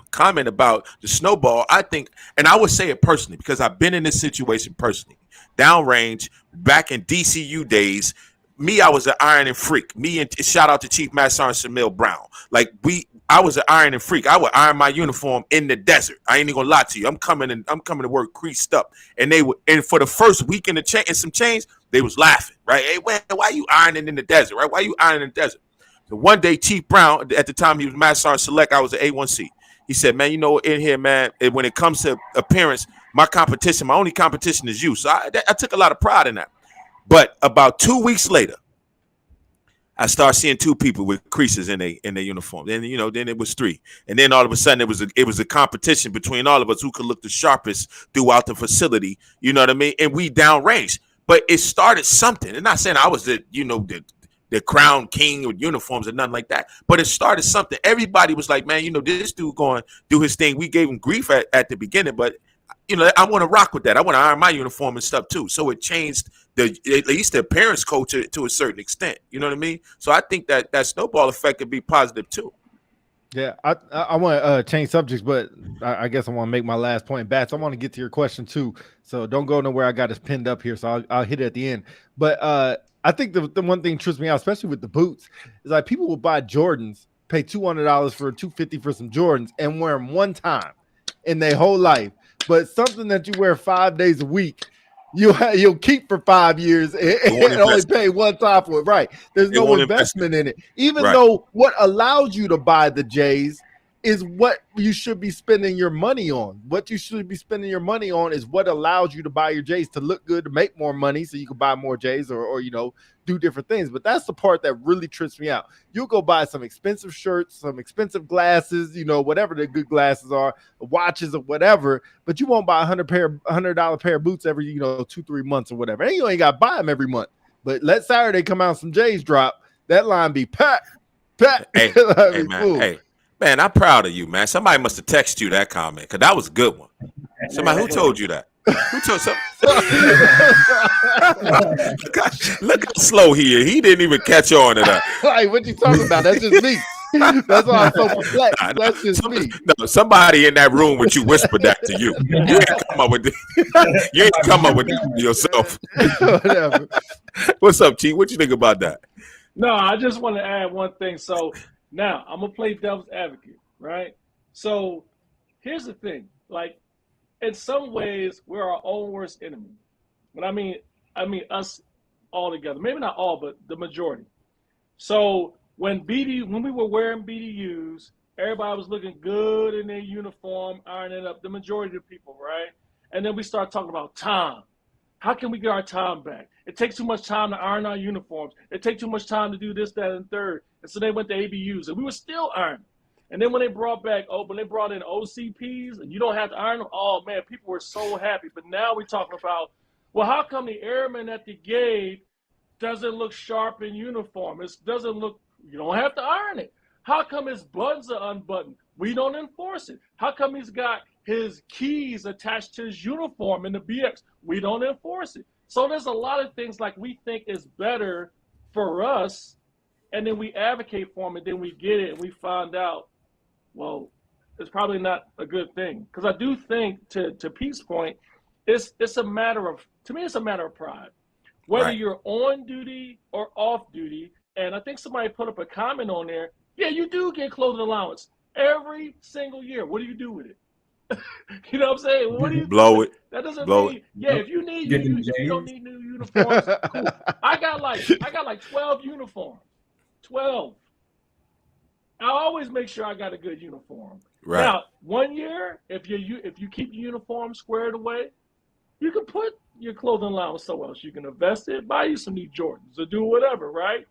comment about the snowball, I think, and I would say it personally, because I've been in this situation personally, downrange, back in DCU days. I was an ironing freak. And shout out to Chief Master Sergeant Shamil Brown. I was an ironing freak. I would iron my uniform in the desert. I ain't even gonna lie to you. I'm coming to work creased up, and for the first week in some change, they was laughing, right? Hey, why you ironing in the desert, right? Why you ironing in the desert? So one day, Chief Brown, at the time he was Master Sergeant Select, I was an A1C. He said, man, in here, man, when it comes to appearance, my only competition is you. So I took a lot of pride in that. But about 2 weeks later, I started seeing two people with creases in their uniform. Then then it was 3, and then all of a sudden it was a competition between all of us who could look the sharpest throughout the facility. You know what I mean? And we downranged, but it started something. And not saying I was the crown king with uniforms and nothing like that, but it started something. Everybody was like, man, this dude going to do his thing. We gave him grief at the beginning, but I want to rock with that. I want to iron my uniform and stuff too. So it changed at least the appearance culture to a certain extent. You know what I mean? So I think that snowball effect could be positive too. Yeah, I want to change subjects, but I guess I want to make my last point. Bats, I want to get to your question too, so don't go nowhere. I got it pinned up here, so I'll hit it at the end. But I think the one thing trips me out, especially with the boots, is like people will buy Jordans, pay $200 for $250 for some Jordans, and wear them one time in their whole life. But something that you wear 5 days a week, you'll keep for 5 years and only pay one time for it. Right? There's no investment in it, even though what allows you to buy the J's is what you should be spending your money on. What you should be spending your money on is what allows you to buy your J's, to look good, to make more money so you can buy more J's or do different things. But that's the part that really trips me out. You'll go buy some expensive shirts, some expensive glasses, whatever the good glasses are, watches or whatever, but you won't buy $100 pair of boots every 2-3 months or whatever. And you ain't got to buy them every month. But let Saturday come out, some J's drop, that line be packed. Hey, man, hey. Man, I'm proud of you, man. Somebody must have texted you that comment, because that was a good one. Somebody, who told you that? Who told look how slow he is. He didn't even catch on to that. Like, what you talking about? That's just me. That's why I'm so perplexed. Nah, That's just me. No, somebody in that room with you whispered that to you. You ain't come up with this. You ain't come up with this yourself. Whatever. What's up, Chief? What you think about that? No, I just want to add one thing. So now I'm gonna play devil's advocate, right? So here's the thing: like, in some ways, we're our own worst enemy. But I mean us all together. Maybe not all, but the majority. So when we were wearing BDUs, everybody was looking good in their uniform, ironing up. The majority of the people, right? And then we start talking about time. How can we get our time back? It takes too much time to iron our uniforms. It takes too much time to do this, that, and third. And so they went to ABUs, and we were still ironing. And then when they brought in OCPs, and you don't have to iron them, oh man, people were so happy. But now we're talking about, well, how come the airman at the gate doesn't look sharp in uniform? It doesn't look, you don't have to iron it. How come his buttons are unbuttoned? We don't enforce it. How come he's got his keys attached to his uniform in the BX? We don't enforce it. So there's a lot of things like we think is better for us, and then we advocate for them, and then we get it, and we find out, well, it's probably not a good thing. Because I do think, to Pete's point, it's a matter of, to me, it's a matter of pride. Whether Right. you're on duty or off duty, and I think somebody put up a comment on there, yeah, you do get clothing allowance every single year. What do you do with it? You know what I'm saying? What do you Blow do? it. That doesn't Blow mean, yeah, if you need, Get them if you J's. don't need new uniforms, cool. I got like 12 uniforms. 12. I always make sure I got a good uniform. Right. Now, 1 year, if you keep your uniform squared away, you can put your clothing allowance somewhere else. You can invest it, buy you some new Jordans, or do whatever, right?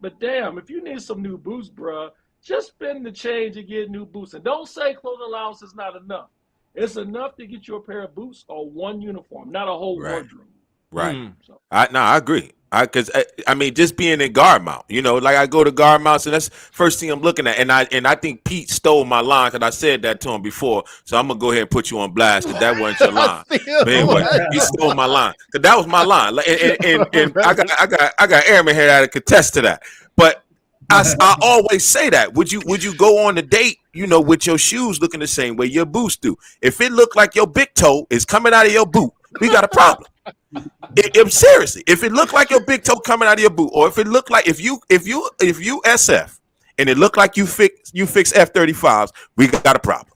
But damn, if you need some new boots, bruh, just spend the change and get new boots. And don't say clothing allowance is not enough. It's enough to get you a pair of boots or one uniform, not a whole Right. wardrobe. Right. So, I agree. Because I mean, just being in guard mount, like I go to guard mounts, and that's first thing I'm looking at. And I think Pete stole my line because I said that to him before. So I'm gonna go ahead and put you on blast because that wasn't your line. But anyway, he stole my line because that was my line. And I got airmen here that contest to that. But I always say that. Would you go on a date, with your shoes looking the same way your boots do? If it look like your big toe is coming out of your boot, we got a problem. Seriously, if it look like your big toe coming out of your boot, or if it look like if you SF and it look like you fix F-35s, we got a problem.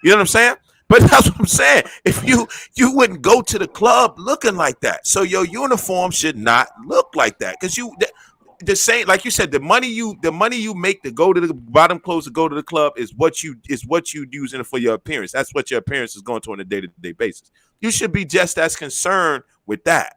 You know what I'm saying? But that's what I'm saying. If you wouldn't go to the club looking like that, so your uniform should not look like that, because the same, like you said, the money you make to go to the bottom clothes to go to the club is what you using for your appearance. That's what your appearance is going to on a day-to-day basis. You should be just as concerned with that,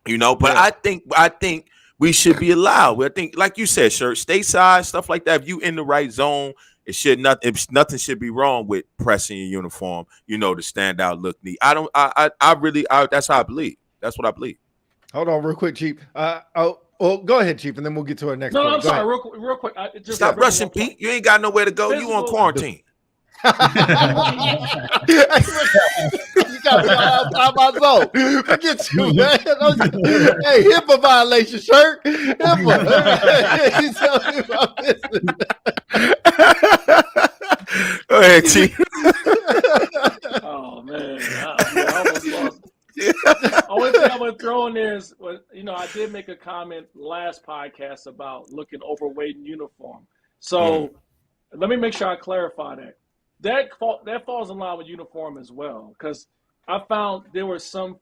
But yeah. I think we should be allowed. I think, like you said, shirt, stateside, stuff like that. If you in the right zone, nothing should be wrong with pressing your uniform. To stand out, look neat. I really that's how I believe. That's what I believe. Hold on, real quick, Chief. Well, go ahead, Chief, and then we'll get to our next. No, I'm sorry. Real quick. Stop rushing, Pete. You ain't got nowhere to go. You on quarantine. You got me outside my zone. Forget you, man. Hey, HIPAA violation, shirt. HIPAA. You tell me about this. Go ahead, Chief. Oh man, I almost lost. Only thing I'm gonna throw in there is, I did make a comment last podcast about looking overweight in uniform. So let me make sure I clarify that. That falls in line with uniform as well, because I found there are some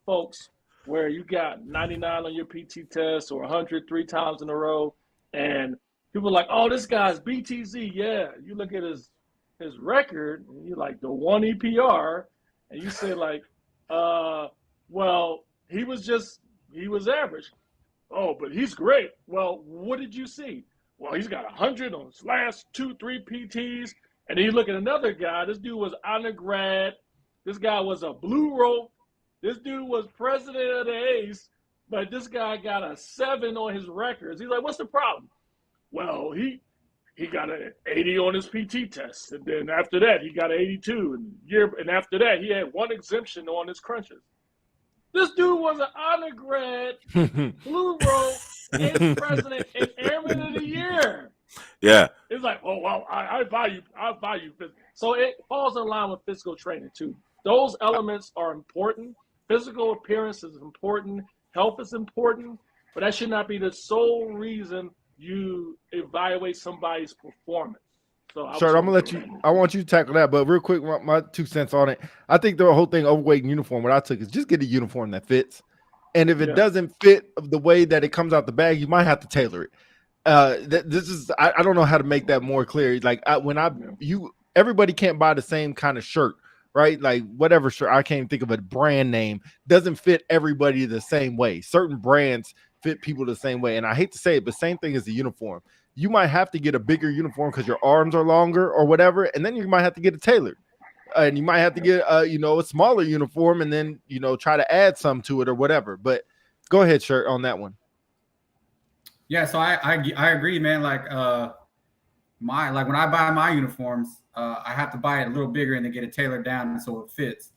folks where you got 99 on your PT test or 100 3 times in a row, and people are like, oh, this guy's BTZ. Yeah, you look at his record, and you're like the 1 EPR, and you say like, well, he was average. Oh, but he's great. Well, what did you see? Well, he's got 100 on his last 2-3 PTs. And then you look at another guy. This dude was undergrad. This guy was a blue rope. This dude was president of the ACE. But this guy got a 7 on his records. He's like, what's the problem? Well, he got an 80 on his PT test. And then after that, he got an 82. And after that, he had 1 exemption on his crunches. This dude was an undergrad, blue rope, ACE president, and airman of the year. Yeah. It's like, oh well, I value so it falls in line with physical training too. Those elements are important. Physical appearance is important. Health is important, but that should not be the sole reason you evaluate somebody's performance. So Sure, I'm gonna let you. I want you to tackle that, but real quick, my 2 cents on it. I think the whole thing overweight and uniform. What I took is just get a uniform that fits, and if it doesn't fit the way that it comes out the bag, you might have to tailor it. This is I don't know how to make that more clear. Like everybody can't buy the same kind of shirt, right? Like whatever shirt, I can't think of a brand name, doesn't fit everybody the same way. Certain brands fit people the same way, and I hate to say it, but same thing as the uniform. You might have to get a bigger uniform because your arms are longer or whatever, and then you might have to get it tailored. And you might have to get a smaller uniform and then try to add some to it or whatever. But go ahead, Shirt, on that one. Yeah, so I agree, man. Like when I buy my uniforms, I have to buy it a little bigger and then get it tailored down so it fits.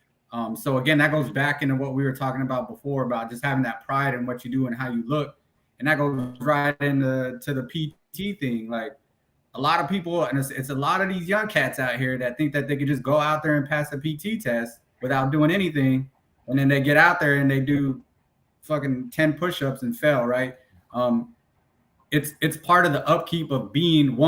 So again, that goes back into what we were talking about before about just having that pride in what you do and how you look, and that goes right into the PT thing. Like a lot of people, and it's a lot of these young cats out here that think that they could just go out there and pass a PT test without doing anything, and then they get out there and they do fucking 10 push-ups and fail, right? It's part of the upkeep of being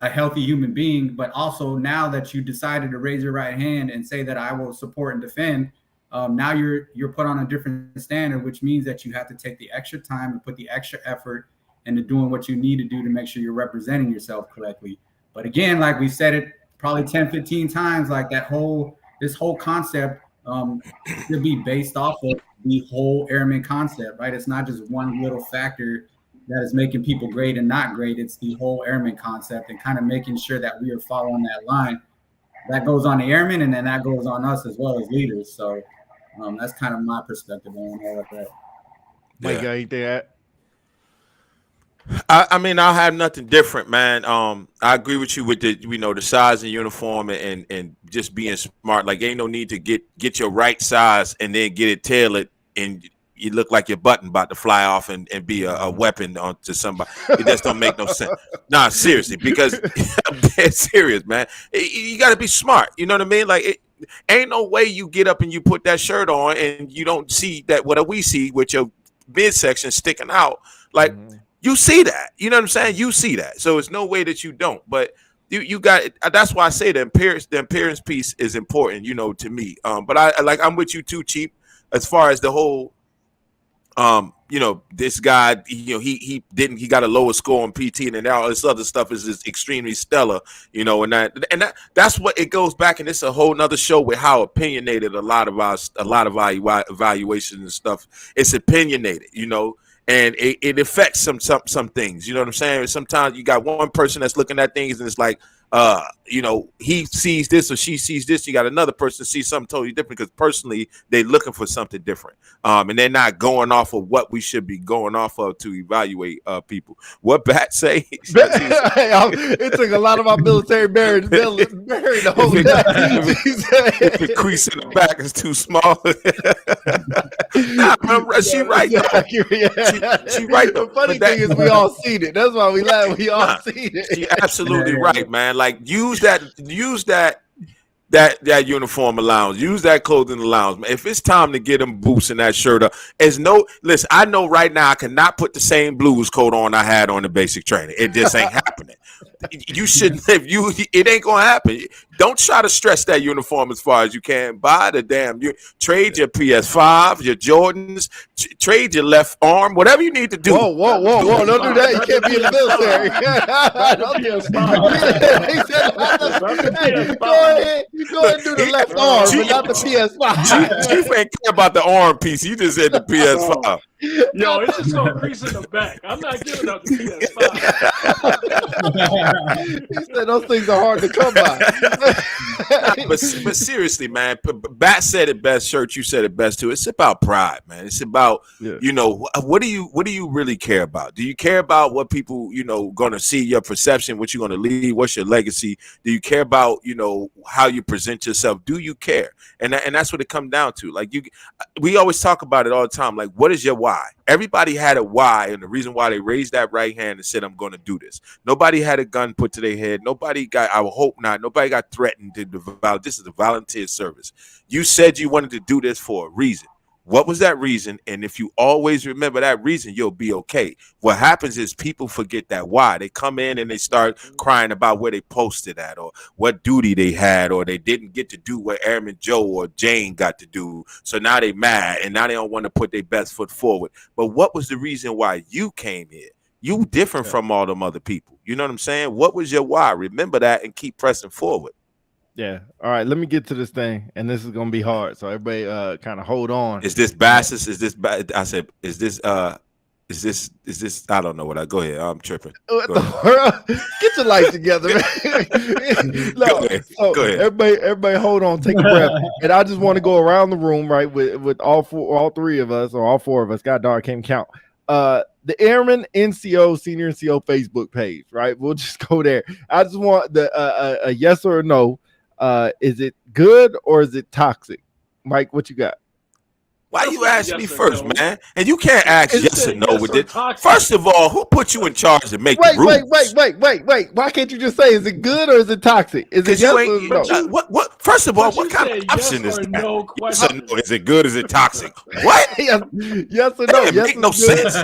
a healthy human being, but also now that you decided to raise your right hand and say that I will support and defend, now you're put on a different standard, which means that you have to take the extra time and put the extra effort into doing what you need to do to make sure you're representing yourself correctly. But again, like we said it probably 10, 15 times, like this whole concept should be based off of the whole airman concept, right? It's not just one little factor that is making people great and not great. It's the whole airman concept and kind of making sure that we are following that line. That goes on the airmen, and then that goes on us as well as leaders. So that's kind of my perspective on all of that. Mike, got anything to add? I mean, I'll have nothing different, man. I agree with you with the size and uniform and just being smart. Like, ain't no need to get your right size and then get it tailored and you look like your button about to fly off and be a weapon to somebody. It just don't make no sense. Nah, seriously, because I'm dead serious, man. You got to be smart. You know what I mean? Like, ain't no way you get up and you put that shirt on and you don't see that what we see with your midsection sticking out. Like, you see that. You know what I'm saying? You see that. So it's no way that you don't. But you got it. That's why I say the appearance piece is important, to me. But I'm with you too, Chief, as far as the whole this guy, he got a lower score on PT, and then all this other stuff is just extremely stellar, and that's what it goes back, and it's a whole nother show with how opinionated a lot of our evaluations and stuff. It's opinionated, and it affects some things. You know what I'm saying? Sometimes you got one person that's looking at things, and it's like, he sees this or she sees this. You got another person sees something totally different because personally they're looking for something different, and they're not going off of what we should be going off of to evaluate people. What Bat say? It took a lot of our military buried the whole day. If the crease in the back is too small, she right. She right. The funny thing is, we all seen it. That's why we laugh. We all seen it. She absolutely right, man. Like, use that uniform allowance, use that clothing allowance. If it's time to get them boots and that shirt up, listen, I know right now I cannot put the same blues coat on I had on the basic training. It just ain't happening. You shouldn't. It ain't gonna happen. Don't try to stretch that uniform as far as you can. Buy the damn. Trade your PS5, your Jordans. Trade your left arm. Whatever you need to do. Whoa! Don't do that. You can't be in the military. Go ahead and do the left arm, but not the PS5. Chief ain't care about the arm piece. You just said the PS5. Yo, it's just gonna crease in the back. I'm not giving up the PS5. He said those things are hard to come by. but seriously, man, Bat said it best. Shirt, you said it best too. It's about pride, man. It's about what do you really care about? Do you care about what people going to see, your perception, what you're going to leave, what's your legacy? Do you care about how you present yourself? Do you care? And that's what it comes down to. Like we always talk about it all the time. Like, what is your why? Everybody had a why, and the reason why they raised that right hand and said, "I'm going to do this." Nobody had a gun put to their head. Nobody got. I would hope not. Nobody got threatened to develop. This is a volunteer service. You said you wanted to do this for a reason. What was that reason? And if you always remember that reason, you'll be okay. What happens is people forget that why. They come in and they start crying about where they posted at or what duty they had, or they didn't get to do what Airman Joe or Jane got to do. So now they mad and now they don't want to put their best foot forward. But what was the reason why you came here? You different from all them other people. You know what I'm saying? What was your why? Remember that and keep pressing forward. Yeah. All right. Let me get to this thing, and this is gonna be hard. So everybody, kind of hold on. Is this Bassus? Is this? I said, is this? Is this? I don't know what I. Go ahead. I'm tripping. What the world? Get your life together, man. Go ahead. Go ahead. Everybody, hold on. Take a breath. And I just want to go around the room, right, with all three of us, or all four of us. God darn, I can't count. The Airman NCO Senior NCO Facebook page, right? We'll just go there. I just want a yes or a no. Is it good or is it toxic? Mike, what you got? Why you ask me first, man? And you can't ask yes or no with it. First of all, who put you in charge to make the rules? Wait. Why can't you just say, is it good or is it toxic? Is it yes or no? What? First of all, what kind of option is that? No yes or no? Is it good? Is it toxic? What? Yes or no? That Yes, make no sense.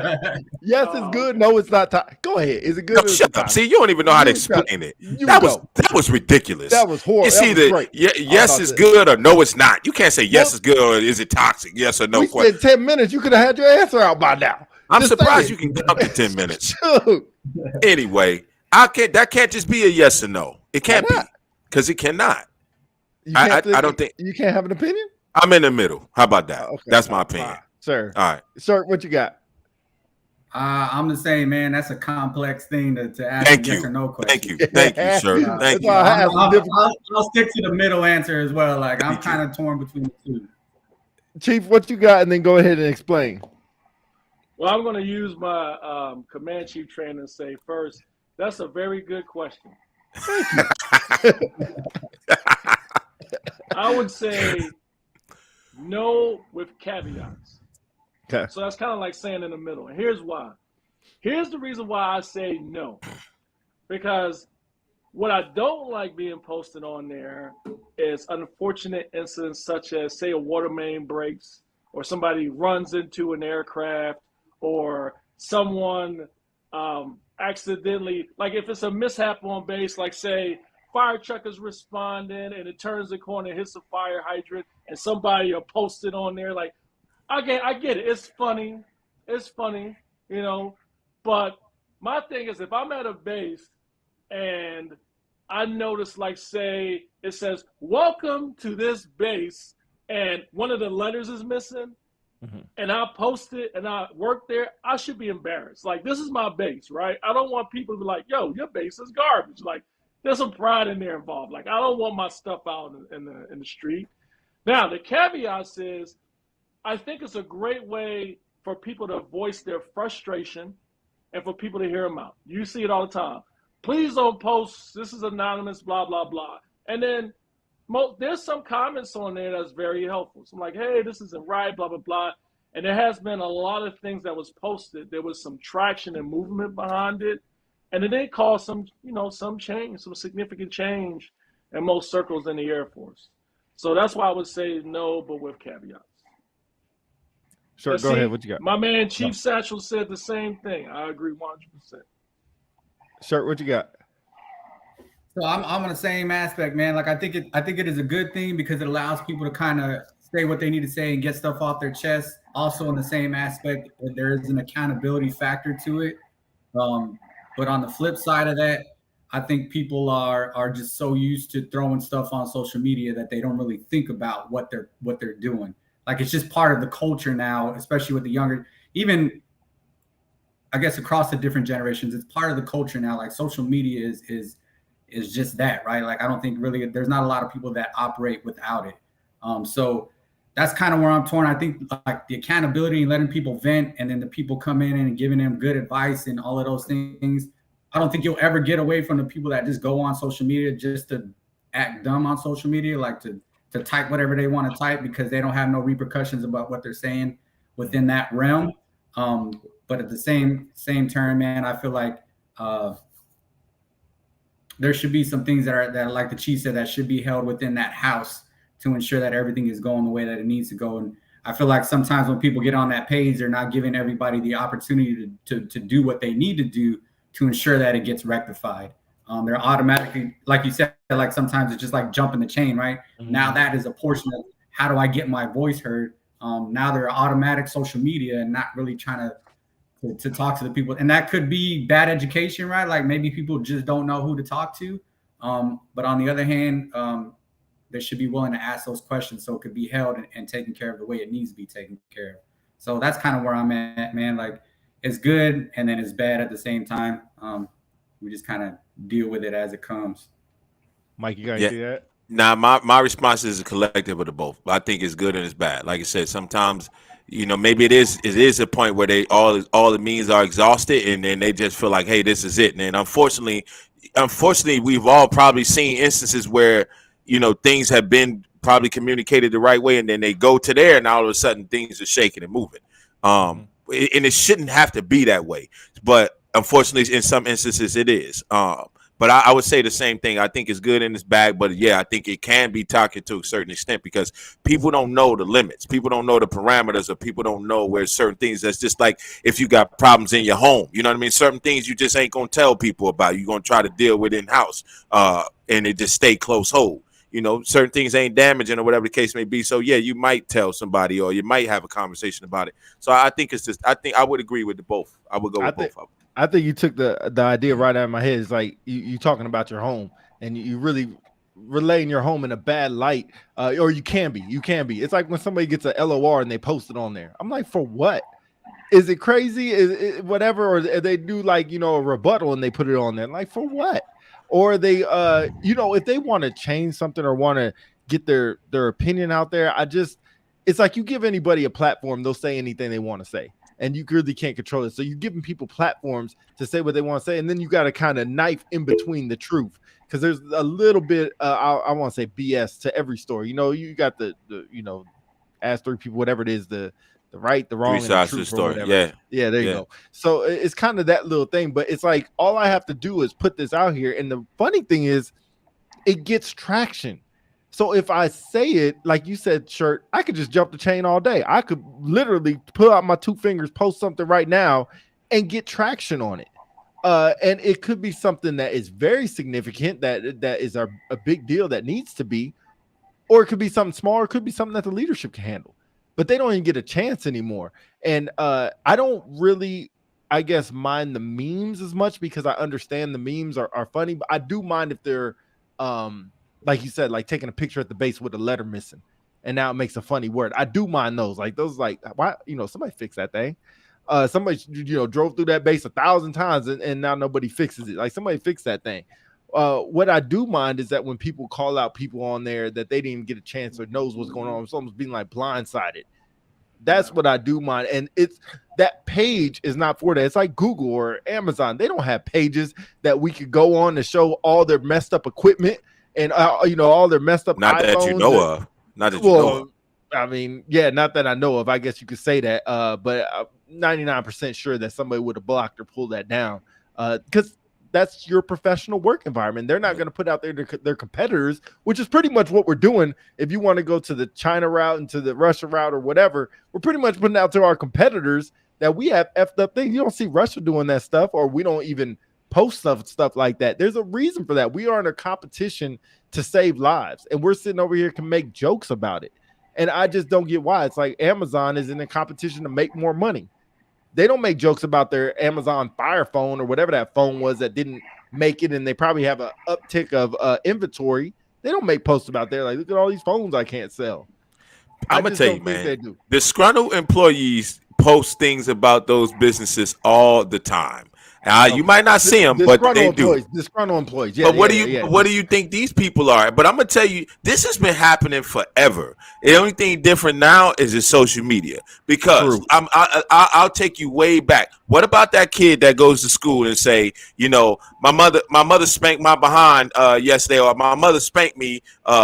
Yes, it's good. No, it's not toxic. Go ahead. Is it good? No, shut up. See, you don't even know how to explain it. That was ridiculous. That was horrible. It's either yes is good or no, it's not. You can't say yes is good or is it toxic? Yes or no. We spent 10 minutes. You could have had your answer out by now. I'm surprised you can count to 10 minutes. Anyway, that can't just be a yes or no. It can't be, because it cannot. I don't think you can't have an opinion. I'm in the middle. How about that? Okay. That's my opinion, sir. All right, sir. What you got? I'm the same, man. That's a complex thing to ask a yes or no question. Thank you, sir. Thank you. I'll stick to the middle answer as well. Like, I'm kind of torn between the two. Chief, what you got? And then go ahead and explain. Well, I'm going to use my command chief training and say first, that's a very good question. I would say no with caveats. Okay. So that's kind of like saying in the middle. And here's why. Here's the reason why I say no. Because what I don't like being posted on there is unfortunate incidents such as, say, a water main breaks, or somebody runs into an aircraft, or someone accidentally, like if it's a mishap on base, like say fire truck is responding and it turns the corner, hits a fire hydrant, and somebody are posted on there. Like, I get it. It's funny, you know. But my thing is, if I'm at a base and I notice, like, say it says "Welcome to this base," and one of the letters is missing, and I post it and I work there, I should be embarrassed. Like, this is my base, right? I don't want people to be like, "Yo, your base is garbage." Like, there's some pride in there involved. Like, I don't want my stuff out in the street. Now, the caveat is, I think it's a great way for people to voice their frustration and for people to hear them out. You see it all the time. Please don't post, this is anonymous, blah, blah, blah. And then there's some comments on there that's very helpful. So I'm like, hey, this isn't right, blah, blah, blah. And there has been a lot of things that was posted. There was some traction and movement behind it. And it did cause some, some change, some significant change in most circles in the Air Force. So that's why I would say no, but with caveats. Sure, go ahead. What you got? My man Chief Satchel said the same thing. I agree 100%. Sure, what you got? So I'm on the same aspect, man. Like, I think it is a good thing because it allows people to kind of say what they need to say and get stuff off their chest. Also, in the same aspect, there is an accountability factor to it. But on the flip side of that, I think people are just so used to throwing stuff on social media that they don't really think about what they're doing. Like, it's just part of the culture now, especially with the younger, even I guess across the different generations, it's part of the culture now. Like, social media is is just that, right? Like I don't think really there's not a lot of people that operate without it. So that's kind of where I'm torn. I think like the accountability and letting people vent, and then the people come in and giving them good advice and all of those things. I don't think you'll ever get away from the people that just go on social media just to act dumb on social media, like to type whatever they want to type because they don't have no repercussions about what they're saying within that realm. But at the same turn, man, I feel like there should be some things that like the chief said, that should be held within that house to ensure that everything is going the way that it needs to go. And I feel like sometimes when people get on that page, they're not giving everybody the opportunity to do what they need to do to ensure that it gets rectified. They're automatically, like you said, like sometimes it's just like jumping the chain, right? Mm-hmm. Now that is a portion of how do I get my voice heard? Now they're automatic social media and not really trying to talk to the people. And that could be bad education, right? Like maybe people just don't know who to talk to. But on the other hand, they should be willing to ask those questions so it could be held and taken care of the way it needs to be taken care of. So that's kind of where I'm at, man. Like it's good and then it's bad at the same time. We just kind of deal with it as it comes. Mike, you got to do that? Now, my response is a collective of the both. I think it's good and it's bad. Like I said, sometimes, maybe it is a point where they all the means are exhausted and then they just feel like, hey, this is it. And unfortunately, we've all probably seen instances where, things have been probably communicated the right way and then they go to there and all of a sudden things are shaking and moving. And it shouldn't have to be that way. But unfortunately, in some instances, it is. But I would say the same thing. I think it's good in it's bad, but yeah, I think it can be toxic to a certain extent because people don't know the limits. People don't know the parameters, or people don't know where certain things. That's just like if you got problems in your home, you know what I mean? Certain things you just ain't going to tell people about. You're going to try to deal with in-house and it just stay close hold. Certain things ain't damaging or whatever the case may be. So yeah, you might tell somebody or you might have a conversation about it. So I think I would agree with the both. I would go with both of them. I think you took the idea right out of my head. It's like you talking about your home and you really relaying your home in a bad light, or you can be. It's like when somebody gets a LOR and they post it on there. I'm like, for what? Is it crazy? Is it whatever? Or they do like, a rebuttal and they put it on there. Like, for what? Or they, if they want to change something or want to get their opinion out there, it's like you give anybody a platform, they'll say anything they want to say. And you really can't control it. So you're giving people platforms to say what they want to say. And then you got to kind of knife in between the truth. Because there's a little bit, I want to say BS to every story. You got the ask three people, whatever it is, the right, the wrong, and the truth story. Yeah, there you go. So it's kind of that little thing. But it's like, all I have to do is put this out here. And the funny thing is, it gets traction. So if I say it, like you said, Shirt, I could just jump the chain all day. I could literally put out my two fingers, post something right now, and get traction on it. And it could be something that is very significant, that is a big deal that needs to be, or it could be something small, or it could be something that the leadership can handle. But they don't even get a chance anymore. And I don't really, I guess, mind the memes as much because I understand the memes are funny, but I do mind if they're like you said, like taking a picture at the base with a letter missing, and now it makes a funny word. I do mind those. Like those, like why? Somebody fix that thing. Somebody drove through that base 1,000 times, and now nobody fixes it. Like somebody fix that thing. What I do mind is that when people call out people on there that they didn't even get a chance or knows what's going on, it's almost being like blindsided. That's what I do mind. And it's that page is not for that. It's like Google or Amazon. They don't have pages that we could go on to show all their messed up equipment. And all their messed up. Not iPhones that you know of. Not that you know of. I mean, yeah, not that I know of. I guess you could say that. But 99% sure that somebody would have blocked or pulled that down. Because that's your professional work environment. They're not going to put out their competitors, which is pretty much what we're doing. If you want to go to the China route and to the Russia route or whatever, we're pretty much putting out to our competitors that we have effed up things. You don't see Russia doing that stuff, or we don't even post stuff like that. There's a reason for that. We are in a competition to save lives, and we're sitting over here can make jokes about it. And I just don't get why. It's like Amazon is in a competition to make more money. They don't make jokes about their Amazon Fire phone or whatever that phone was that didn't make it, and they probably have an uptick of inventory. They don't make posts about there like, look at all these phones I can't sell. I'm gonna tell you, man, disgruntled employees post things about those businesses all the time. You might not see them, but they do. Disgruntled employees. Yeah, but what do you think these people are? But I'm gonna tell you, this has been happening forever. The only thing different now is it's social media. Because I'll take you way back. What about that kid that goes to school and say, you know, my mother spanked my behind yesterday, or my mother spanked me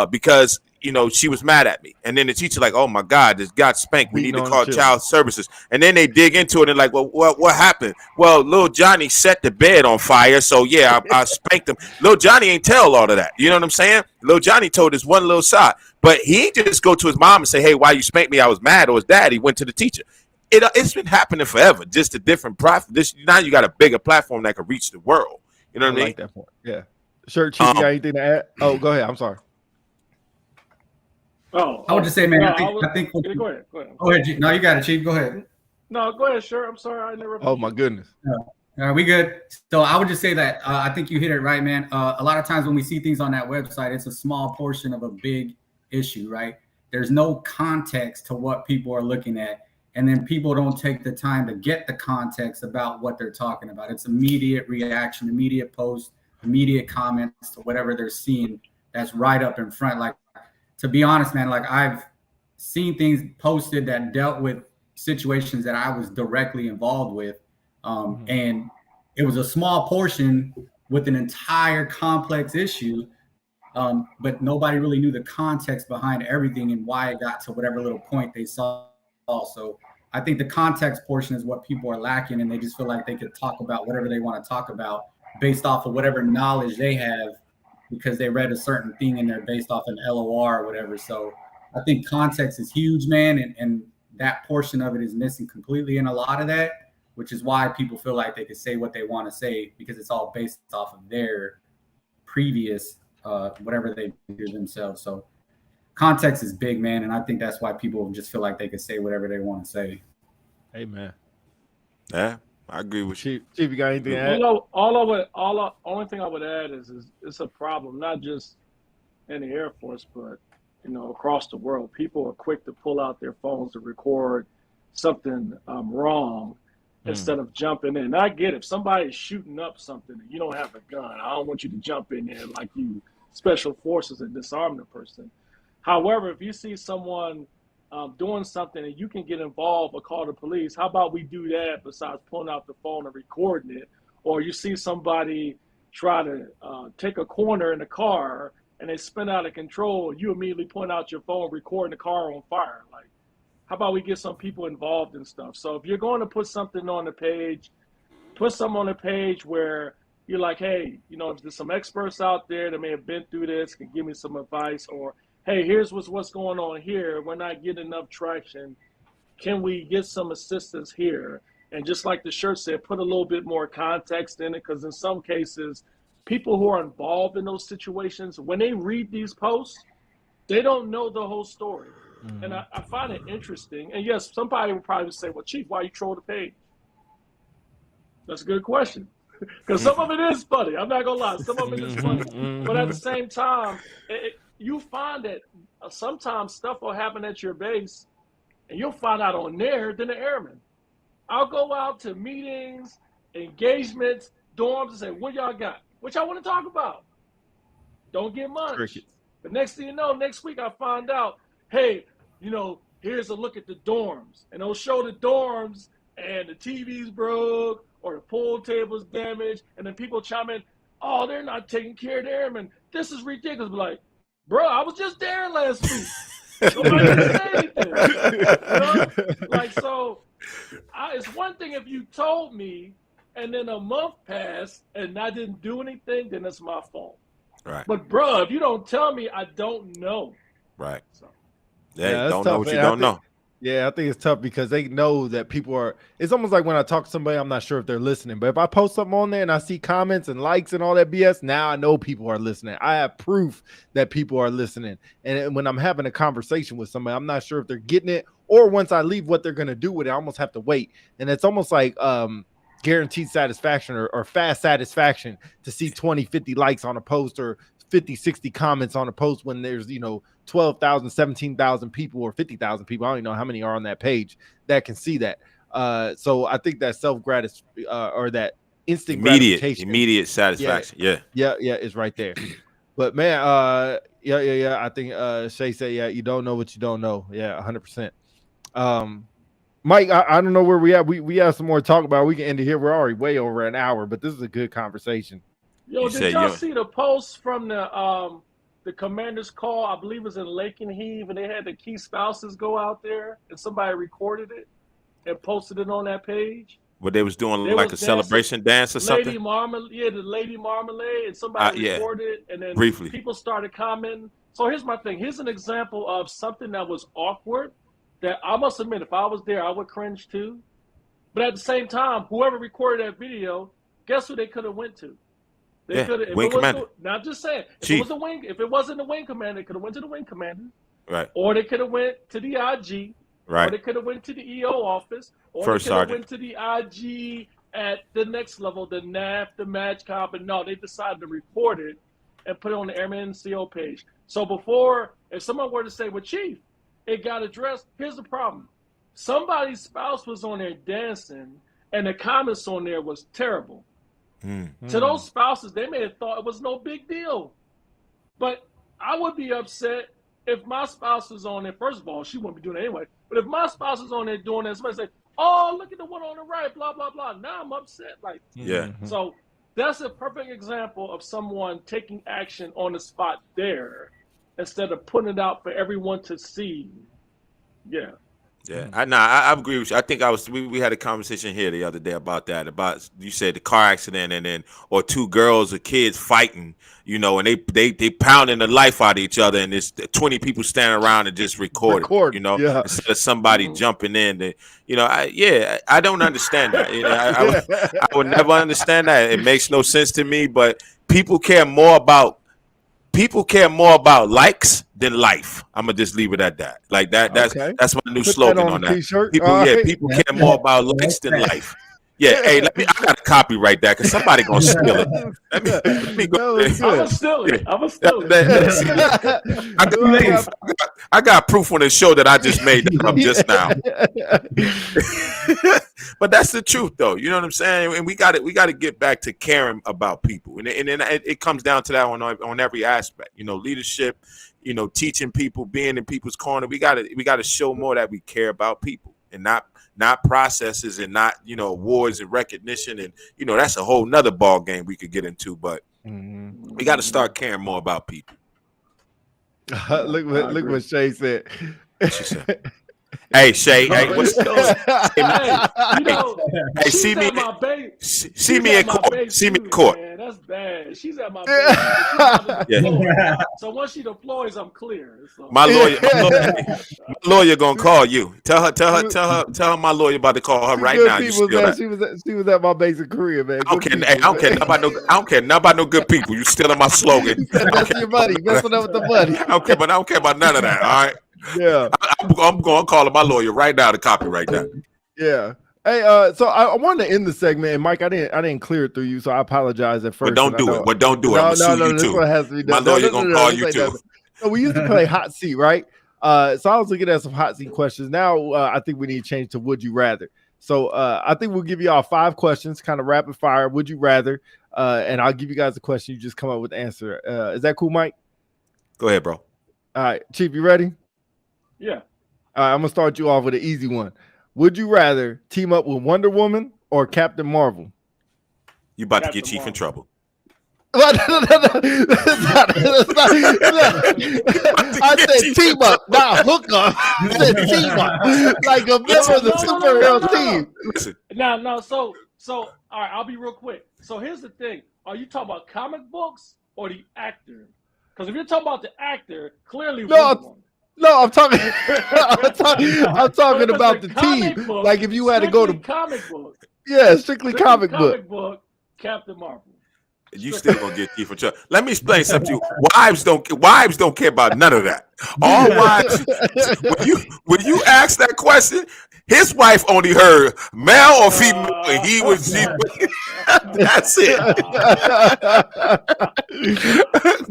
because you know, she was mad at me. And then the teacher like, oh my God, this got spanked. We need to call child services. And then they dig into it and like, well, what happened? Well, little Johnny set the bed on fire. So yeah, I spanked him. Little Johnny ain't tell all of that. You know what I'm saying? Little Johnny told his one little side, but he ain't just go to his mom and say, hey, why you spanked me? I was mad. Or his dad, he went to the teacher. It's been happening forever. Just a different platform. Now you got a bigger platform that can reach the world. You know what I mean? Like that point. Yeah. Sure, Chief, you got anything to add? Oh, go ahead. I'm sorry. I would just say, man, no, I think. Go ahead. Go ahead. No, you got it, Chief. Go ahead. No, go ahead. Sure. I'm sorry. I never. Oh my goodness. We good. So I would just say that I think you hit it right, man. A lot of times when we see things on that website, it's a small portion of a big issue, right? There's no context to what people are looking at, and then people don't take the time to get the context about what they're talking about. It's immediate reaction, immediate post, immediate comments to whatever they're seeing. That's right up in front. Like, to be honest, man, like I've seen things posted that dealt with situations that I was directly involved with. And it was a small portion with an entire complex issue. But nobody really knew the context behind everything and why it got to whatever little point they saw. So I think the context portion is what people are lacking, and they just feel like they could talk about whatever they want to talk about based off of whatever knowledge they have, because they read a certain thing in there based off an LOR or whatever. So I think context is huge, man. And that portion of it is missing completely in a lot of that, which is why people feel like they can say what they want to say, because it's all based off of their previous, whatever they do themselves. So context is big, man. And I think that's why people just feel like they can say whatever they want to say. Amen. Yeah. I agree with you. Chief, you got anything to add? Only thing I would add is it's a problem, not just in the Air Force, but across the world. People are quick to pull out their phones to record something wrong instead of jumping in. I get it. If somebody's shooting up something and you don't have a gun, I don't want you to jump in there like you special forces and disarm the person. However, if you see someone doing something and you can get involved or call the police, how about we do that besides pulling out the phone and recording it? Or you see somebody try to take a corner in the car and they spin out of control, you immediately point out your phone, recording the car on fire. Like, how about we get some people involved in stuff? So if you're going to put something on the page, put something on the page where you're like, hey, if there's some experts out there that may have been through this, can give me some advice, or hey, here's what's going on here. We're not getting enough traction. Can we get some assistance here? And just like the shirt said, put a little bit more context in it, because in some cases, people who are involved in those situations, when they read these posts, they don't know the whole story. Mm-hmm. And I find it interesting. And yes, somebody would probably say, well, Chief, why you troll the page? That's a good question. Because some of it is funny. I'm not going to lie. Some of it is funny. But at the same time, you find that sometimes stuff will happen at your base and you'll find out on there than the airmen. I'll go out to meetings, engagements, dorms, and say, what y'all got? What y'all want to talk about? Don't get much. Crickets. But next thing you know, next week I find out, hey, here's a look at the dorms. And they'll show the dorms and the TV's broke or the pool table's damaged. And then people chime in, oh, they're not taking care of the airmen. This is ridiculous. But like, bro, I was just there last week. Nobody didn't say anything. Like, so it's one thing if you told me and then a month passed and I didn't do anything, then it's my fault. Right. But, bro, if you don't tell me, I don't know. Right. So. Yeah, don't know what you don't know. Yeah, I think it's tough because they know that people are – it's almost like when I talk to somebody, I'm not sure if they're listening. But if I post something on there and I see comments and likes and all that BS, now I know people are listening. I have proof that people are listening. And when I'm having a conversation with somebody, I'm not sure if they're getting it, or once I leave what they're going to do with it, I almost have to wait. And it's almost like guaranteed satisfaction or fast satisfaction to see 20, 50 likes on a post or 50, 60 comments on a post when there's, 12,000, 17,000 people or 50,000 people. I don't even know how many are on that page that can see that. So I think that self-gratis or that instant Immediate gratification. satisfaction. Yeah. Yeah, it's right there. But man, yeah. I think Shay said, yeah, you don't know what you don't know. Yeah, 100%. Mike, I don't know where we at. We have some more to talk about. We can end it here. We're already way over an hour, but this is a good conversation. Yo, did y'all see the post from the commander's call? I believe it was in Lake and Heave, and they had the key spouses go out there, and somebody recorded it and posted it on that page. What they was doing, like a celebration dance or something? The Lady Marmalade, and somebody recorded it, and then briefly people started commenting. So here's my thing. Here's an example of something that was awkward that I must admit, if I was there, I would cringe too. But at the same time, whoever recorded that video, guess who they could have went to? They could have. Wing commander. Not just saying. If it wasn't the wing commander, they could have went to the wing commander. Right. Or they could have went to the IG. Right. Or they could have went to the EO office. Or First they could have sergeant. went to the IG at the next level, the NAF, the MAJCOM. But no, they decided to record it and put it on the Airman NCO page. So before, if someone were to say, well, Chief, it got addressed, here's the problem. Somebody's spouse was on there dancing, and the comments on there was terrible. To those spouses, they may have thought it was no big deal. But I would be upset if my spouse was on there. First of all, she wouldn't be doing it anyway. But if my spouse was on there doing that, somebody say, oh, look at the one on the right, blah, blah, blah. Now I'm upset. Like, So that's a perfect example of someone taking action on the spot there instead of putting it out for everyone to see. Yeah. Yeah, I agree with you. I think we had a conversation here the other day about that. About, you said the car accident and then or two girls or kids fighting, and they pounding the life out of each other, and there's 20 people standing around and just record instead of somebody jumping in. I don't understand that. I would never understand that. It makes no sense to me. But people care more about likes than life. I'm gonna just leave it at that. Like that. That's my new slogan on that. T-shirt. People care more about likes than life. Yeah. Hey, I got to copyright that because somebody gonna steal it. Let me go. I'm gonna steal it. I got proof on the show that I just made that up just now. But that's the truth, though. You know what I'm saying? And we got to get back to caring about people, and then it comes down to that on every aspect. Leadership. Teaching people, being in people's corner. We got to show more that we care about people and not processes and not awards and recognition, and that's a whole nother ball game we could get into. But we got to start caring more about people. Look what Shay said. She said. Hey Shay, what's see me in court. See me in court. Man, that's bad. She's at my base. So once she deploys, I'm clear. So. My lawyer gonna call you. Tell her my lawyer about to call her right now. She was at my base in Korea, man. I don't care nothing about no good people. You stealing my slogan. That's your money. Messing up with the money. I don't care about none of that. All right. Yeah, I'm going to call my lawyer right now to copyright that. Yeah. Hey, so I wanted to end the segment, and Mike, I didn't clear it through you, so I apologize at first. But don't do it. I'm gonna sue you too. My lawyer gonna call you too. So we used to play hot seat, right? So I was looking at some hot seat questions. Now I think we need to change to would you rather. So I think we'll give you all 5 questions, kind of rapid fire. Would you rather? And I'll give you guys a question. You just come up with the answer. Is that cool, Mike? Go ahead, bro. All right, Chief, you ready? Yeah. All right, I'm gonna start you off with an easy one. Would you rather team up with Wonder Woman or Captain Marvel? You about to get Chief in trouble. No. I said team up, not hook up. I said team up, like a member of the superhero team. Listen. So all right, I'll be real quick. So here's the thing: are you talking about comic books or the actor? Because if you're talking about the actor, clearly No, I'm talking. I'm talking about the team. Book, like if you had to go to comic book. Yeah, strictly comic book. Captain Marvel. You still gonna get Chief in trouble. Let me explain something to you. Wives don't care about none of that. All wives. When you ask that question, his wife only heard male or female. And he was. That's it.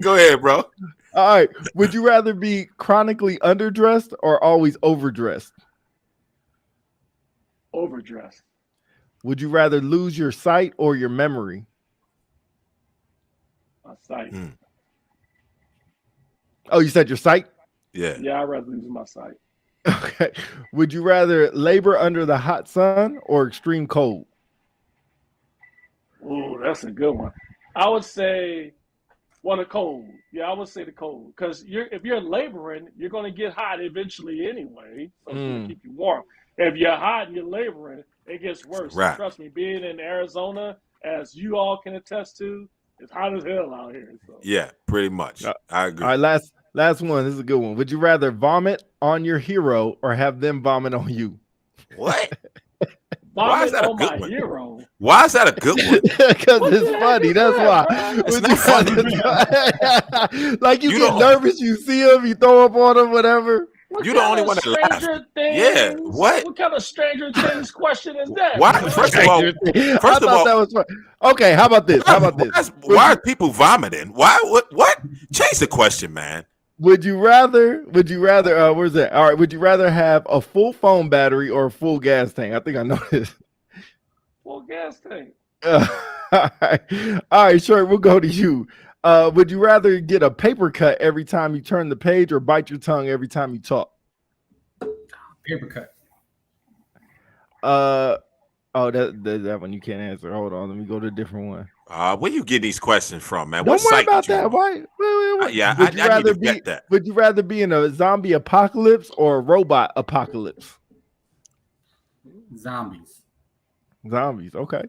Go ahead, bro. All right. Would you rather be chronically underdressed or always overdressed? Overdressed. Would you rather lose your sight or your memory? My sight. Oh, you said your sight? Yeah. Yeah, I'd rather lose my sight. Okay. Would you rather labor under the hot sun or extreme cold? Ooh, that's a good one. I would say the cold. Yeah, I would say the cold. Because if you're laboring, you're going to get hot eventually anyway. So it's going to keep you warm. If you're hot and you're laboring, it gets worse. Right. Trust me, being in Arizona, as you all can attest to, it's hot as hell out here. So. Yeah, pretty much. I agree. All right, last one. This is a good one. Would you rather vomit on your hero or have them vomit on you? What? Why is Vomit that a on good my one? hero. Why is that a good one? Because What it's the heck funny. is That's that, why. bro? Would It's you like you You get don't- nervous, you see him, you throw up on him, whatever. What You the kind only of one that laughed. Stranger Things? Yeah, what? What kind of Stranger Things question is that? Why? bro? First of all, I of thought all- that was fun. Okay, how about this? How about this? Why are people vomiting? Why? What? Change the question, man. Would you rather? Where's that? All right. Would you rather have a full phone battery or a full gas tank? I think I know this. Full gas tank. All right, sure. We'll go to you. Would you rather get a paper cut every time you turn the page or bite your tongue every time you talk? Paper cut. That one you can't answer. Hold on, let me go to a different one. Where you get these questions from, man? Don't What worry site about did you that. on? Why? Wait. Yeah, Would you I need rather to be? get that. Would you rather be in a zombie apocalypse or a robot apocalypse? Zombies. Zombies. Okay.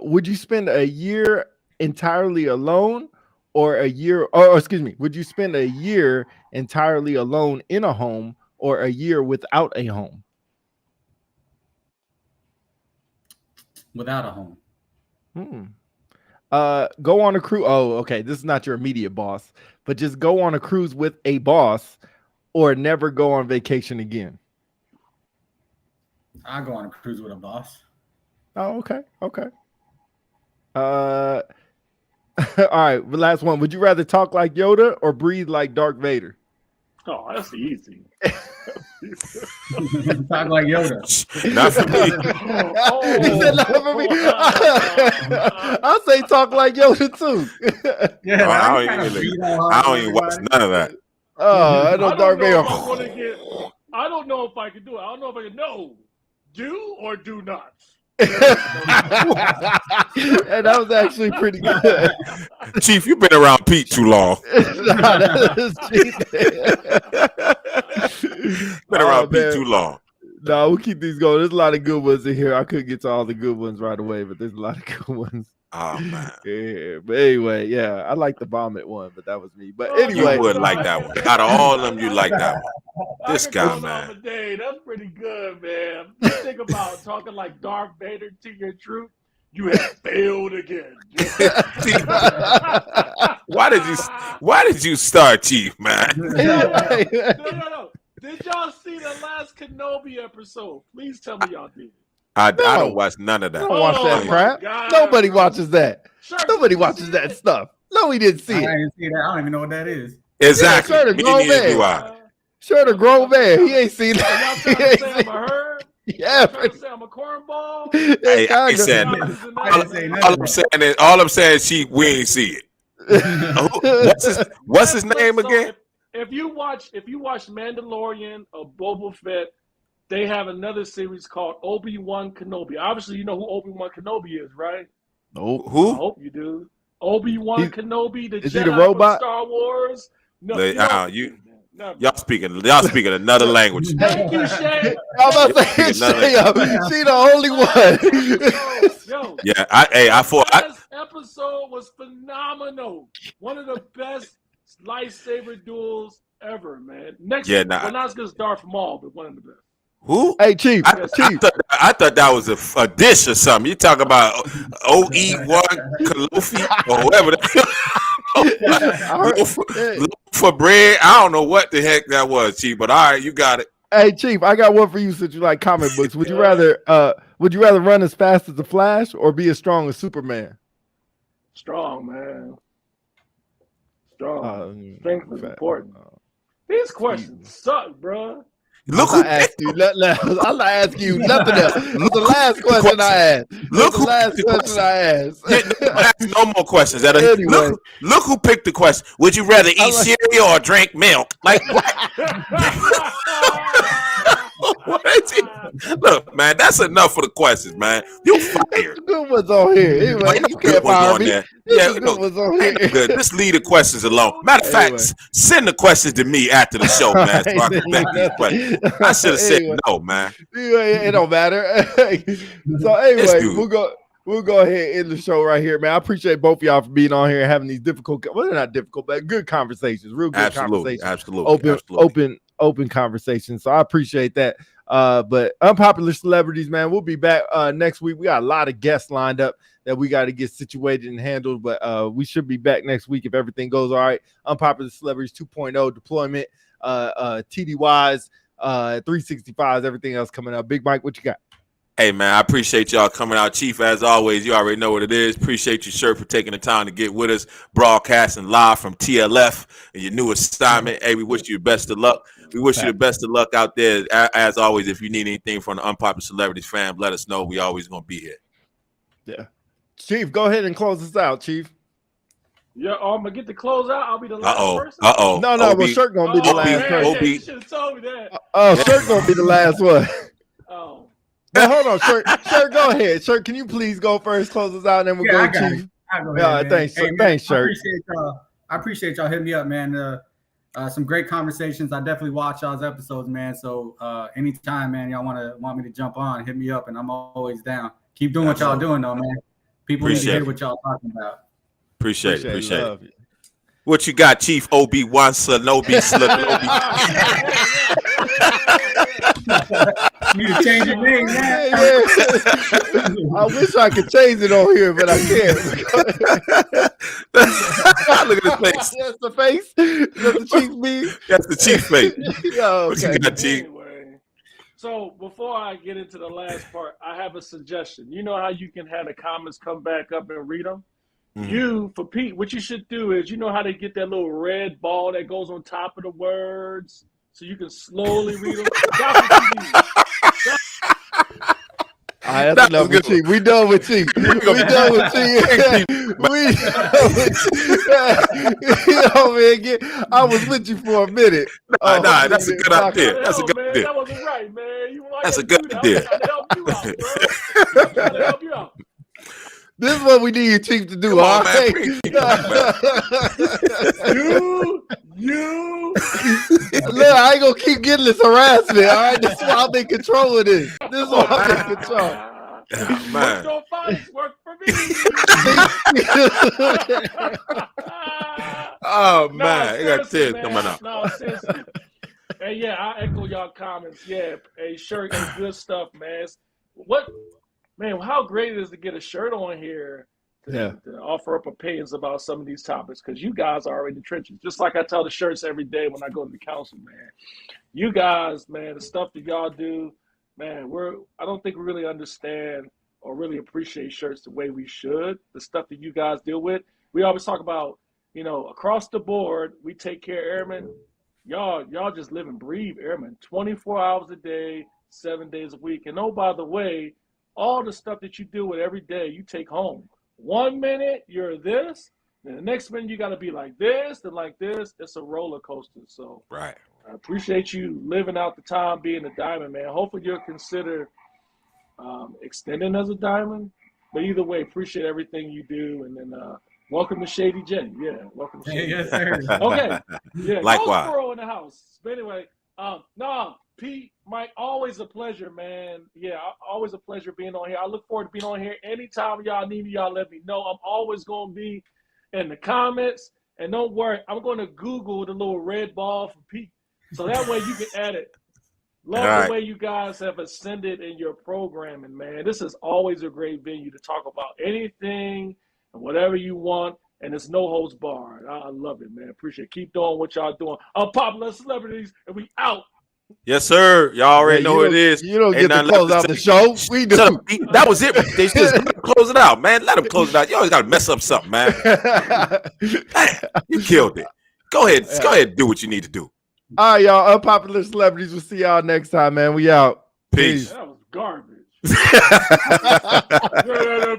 Would you spend a year entirely alone, or a year? Or excuse me. Would you spend a year entirely alone in a home, or a year without a home? Without a home. Go on a cruise. Oh, okay. This is not your immediate boss, but just go on a cruise with a boss, or never go on vacation again. I'll go on a cruise with a boss. Oh, okay. All right. The last one. Would you rather talk like Yoda or breathe like Darth Vader? Oh, that's easy. Talk like Yoda. Not for me. He said not for me. I'll say talk like Yoda too. Yeah, I don't even watch none of that. Oh, I know Darth Vader. I don't know if I can do it. I don't know if I can. No, do or do not. And that was actually pretty good. Chief, you've been around Pete too long. Nah, that is Been around Pete too long. No, we'll keep these going. There's a lot of good ones in here. I couldn't get to all the good ones right away, but there's a lot of good ones. Oh man. Yeah, but anyway, yeah, I like the vomit one, but that was me. But Oh, anyway, You would like that one. Out of all of them, you like that one. This I could guy, go man. on a day. That's pretty good, man. You think about talking like Darth Vader to your troop. You have failed again. Why did you start, Chief, man? No. Did y'all see the last Kenobi episode? Please tell me y'all did. I don't watch none of I that. don't watch that Oh, crap. God. Nobody watches that. Sure, Nobody you watches see that it? stuff. No, we didn't see I it. didn't see that. I don't even know what that is. Exactly. Yeah, sure, Me grown neither man. do I. Sure, the grown man. He ain't seen Y'all that. trying He to ain't say seen- I'm a herd? Yeah, Y'all trying to say I'm a cornball? Hey, I ain't kinda. saying that. I didn't say none All of I'm that. saying is, Chief, we ain't see it. What's his name So again? If you watch Mandalorian or Boba Fett, they have another series called Obi-Wan Kenobi. Obviously, you know who Obi-Wan Kenobi is, right? Nope. I Who? hope you do. Obi-Wan He- Kenobi, the is Jedi he the robot? from Star Wars. No, Like, you Y'all speaking another language. Thank you, Shay. I'm about to say, she the only one. Yo, Yeah, I thought last episode was phenomenal. One of the best lightsaber duels ever, man. Next, Yeah, nah. well, not as good as Darth Maul, but one of the best. who? Hey, Chief. Chief. I thought that was a dish or something. You talk about OE1 Kalofi or whatever. I heard- Loaf for bread. I don't know what the heck that was, Chief. But all right, you got it. Hey, Chief, I got one for you since you like comic books. Would you rather run as fast as the Flash or be as strong as Superman? Strong, man. Strong. Uh, Strength is important. These questions suck, bro. Look I'm who not asking you nothing else. I'm not asking you nothing else. That's the last question I asked. Look That's the who last picked the question I asked. Ask no more questions. Anyway. Look who picked the question. Would you rather eat cereal or drink milk? Like what? What is it? Look, man, that's enough for the questions, man. You fired. Good ones on here. Anyway, Ain't no you good can't ones fire on me. there. There's Yeah, some no, good ones on ain't no here. good. Just leave the questions alone. Matter of fact, Anyway. send the questions to me after the show, man, so I can back these questions. I should have said Anyway. no, man. It don't matter. So anyway, we'll go ahead and end the show right here, man. I appreciate both of y'all for being on here and having these difficult, well, they're not difficult, but good conversations, real good Absolutely, conversations, absolutely. open conversations. So I appreciate that. But unpopular celebrities, man, we'll be back next week. We got a lot of guests lined up that we got to get situated and handled, but we should be back next week if everything goes all right. Unpopular Celebrities 2.0 deployment, TDYs, 365s, everything else coming up. Big Mike, what you got? Hey, man, I appreciate y'all coming out. Chief, as always, you already know what it is. Appreciate you, Shirt, for taking the time to get with us, broadcasting live from TLF and your new assignment. Hey, we wish you the best of luck. We wish you the best of luck out there. As always, if you need anything from the Unpopular Celebrities fam, let us know. We always going to be here. Yeah. Chief, go ahead and close us out, Chief. Yeah, I'm going to get the close out. I'll be the last person. Uh-oh. No, well, Shirt going to be the last person. You should have told me that. Shirt going to be the last one. Oh. But hold on, Shirt, go ahead. Shirt, can you please go first, close us out, and then we'll go, Chief. Thanks, Shirt. I appreciate y'all hitting me up, man. Some great conversations. I definitely watch y'all's episodes, man. So anytime, man, y'all want me to jump on, hit me up, and I'm always down. Keep doing what y'all doing, though, man. People need to hear what y'all talking about. Appreciate it. What you got, Chief Obi-Wan Kenobi? You need to change your name, man. I wish I could change it on here, but I can't. Look at his face. That's the face. That's the Chief me. That's the Chief face. Oh, What you got, Chief? Anyway, so before I get into the last part, I have a suggestion. You know how you can have the comments come back up and read them? Mm-hmm. You, for Pete, what you should do is, you know how they get that little red ball that goes on top of the words so you can slowly read them? That's what you need. All right, that's enough with Chief. We done with Chief. We done with Chief. I was with you for a minute. Nah, that's a good idea. That's a good idea. That wasn't right, man. That's a good idea. I'm trying to help you out. This is what we need you, Chief, to do. Come on, all right? You. Look, I ain't gonna keep getting this harassment. All right, this is why I'm in control of this. This is why I'm in control. Man. Work for me. Oh man, I got tears coming out. No, seriously. Hey, yeah, I echo y'all comments. Yeah, a shirt is good stuff, man. How great it is to get a shirt on here to offer up opinions about some of these topics, because you guys are in the trenches. Just like I tell the shirts every day when I go to the council, man. You guys, man, the stuff that y'all do, man, I don't think we really understand or really appreciate shirts the way we should. The stuff that you guys deal with. We always talk about, across the board, we take care of airmen. Y'all just live and breathe airmen 24 hours a day, 7 days a week. And oh, by the way, all the stuff that you deal with every day, you take home. 1 minute, you're this. Then the next minute, you got to be like this, then like this. It's a roller coaster. So right. I appreciate you living out the time being a diamond, man. Hopefully you'll consider extending as a diamond. But either way, appreciate everything you do. And then welcome to Shady J. Yeah, welcome to Shady J. Yes, sir. Okay. Yeah, Likewise. Goldsboro in the house. But anyway, Pete, Mike, always a pleasure, man. Yeah, always a pleasure being on here. I look forward to being on here. Anytime y'all need me, y'all let me know. I'm always going to be in the comments. And don't worry, I'm going to Google the little red ball for Pete. So that way you can add it. Love the way you guys have ascended in your programming, man. This is always a great venue to talk about anything and whatever you want. And it's no holds barred. I love it, man. Appreciate it. Keep doing what y'all doing. Unpopular Celebrities, and we out. Yes, sir. Y'all already know what it is. You don't get to close out the show. We do. That was it. They just close it out, man. Let them close it out. You always got to mess up something, man. You killed it. Go ahead. Go ahead and do what you need to do. All right, y'all. Unpopular celebrities. We'll see y'all next time, man. We out. Peace. That was garbage. Peace. Yeah,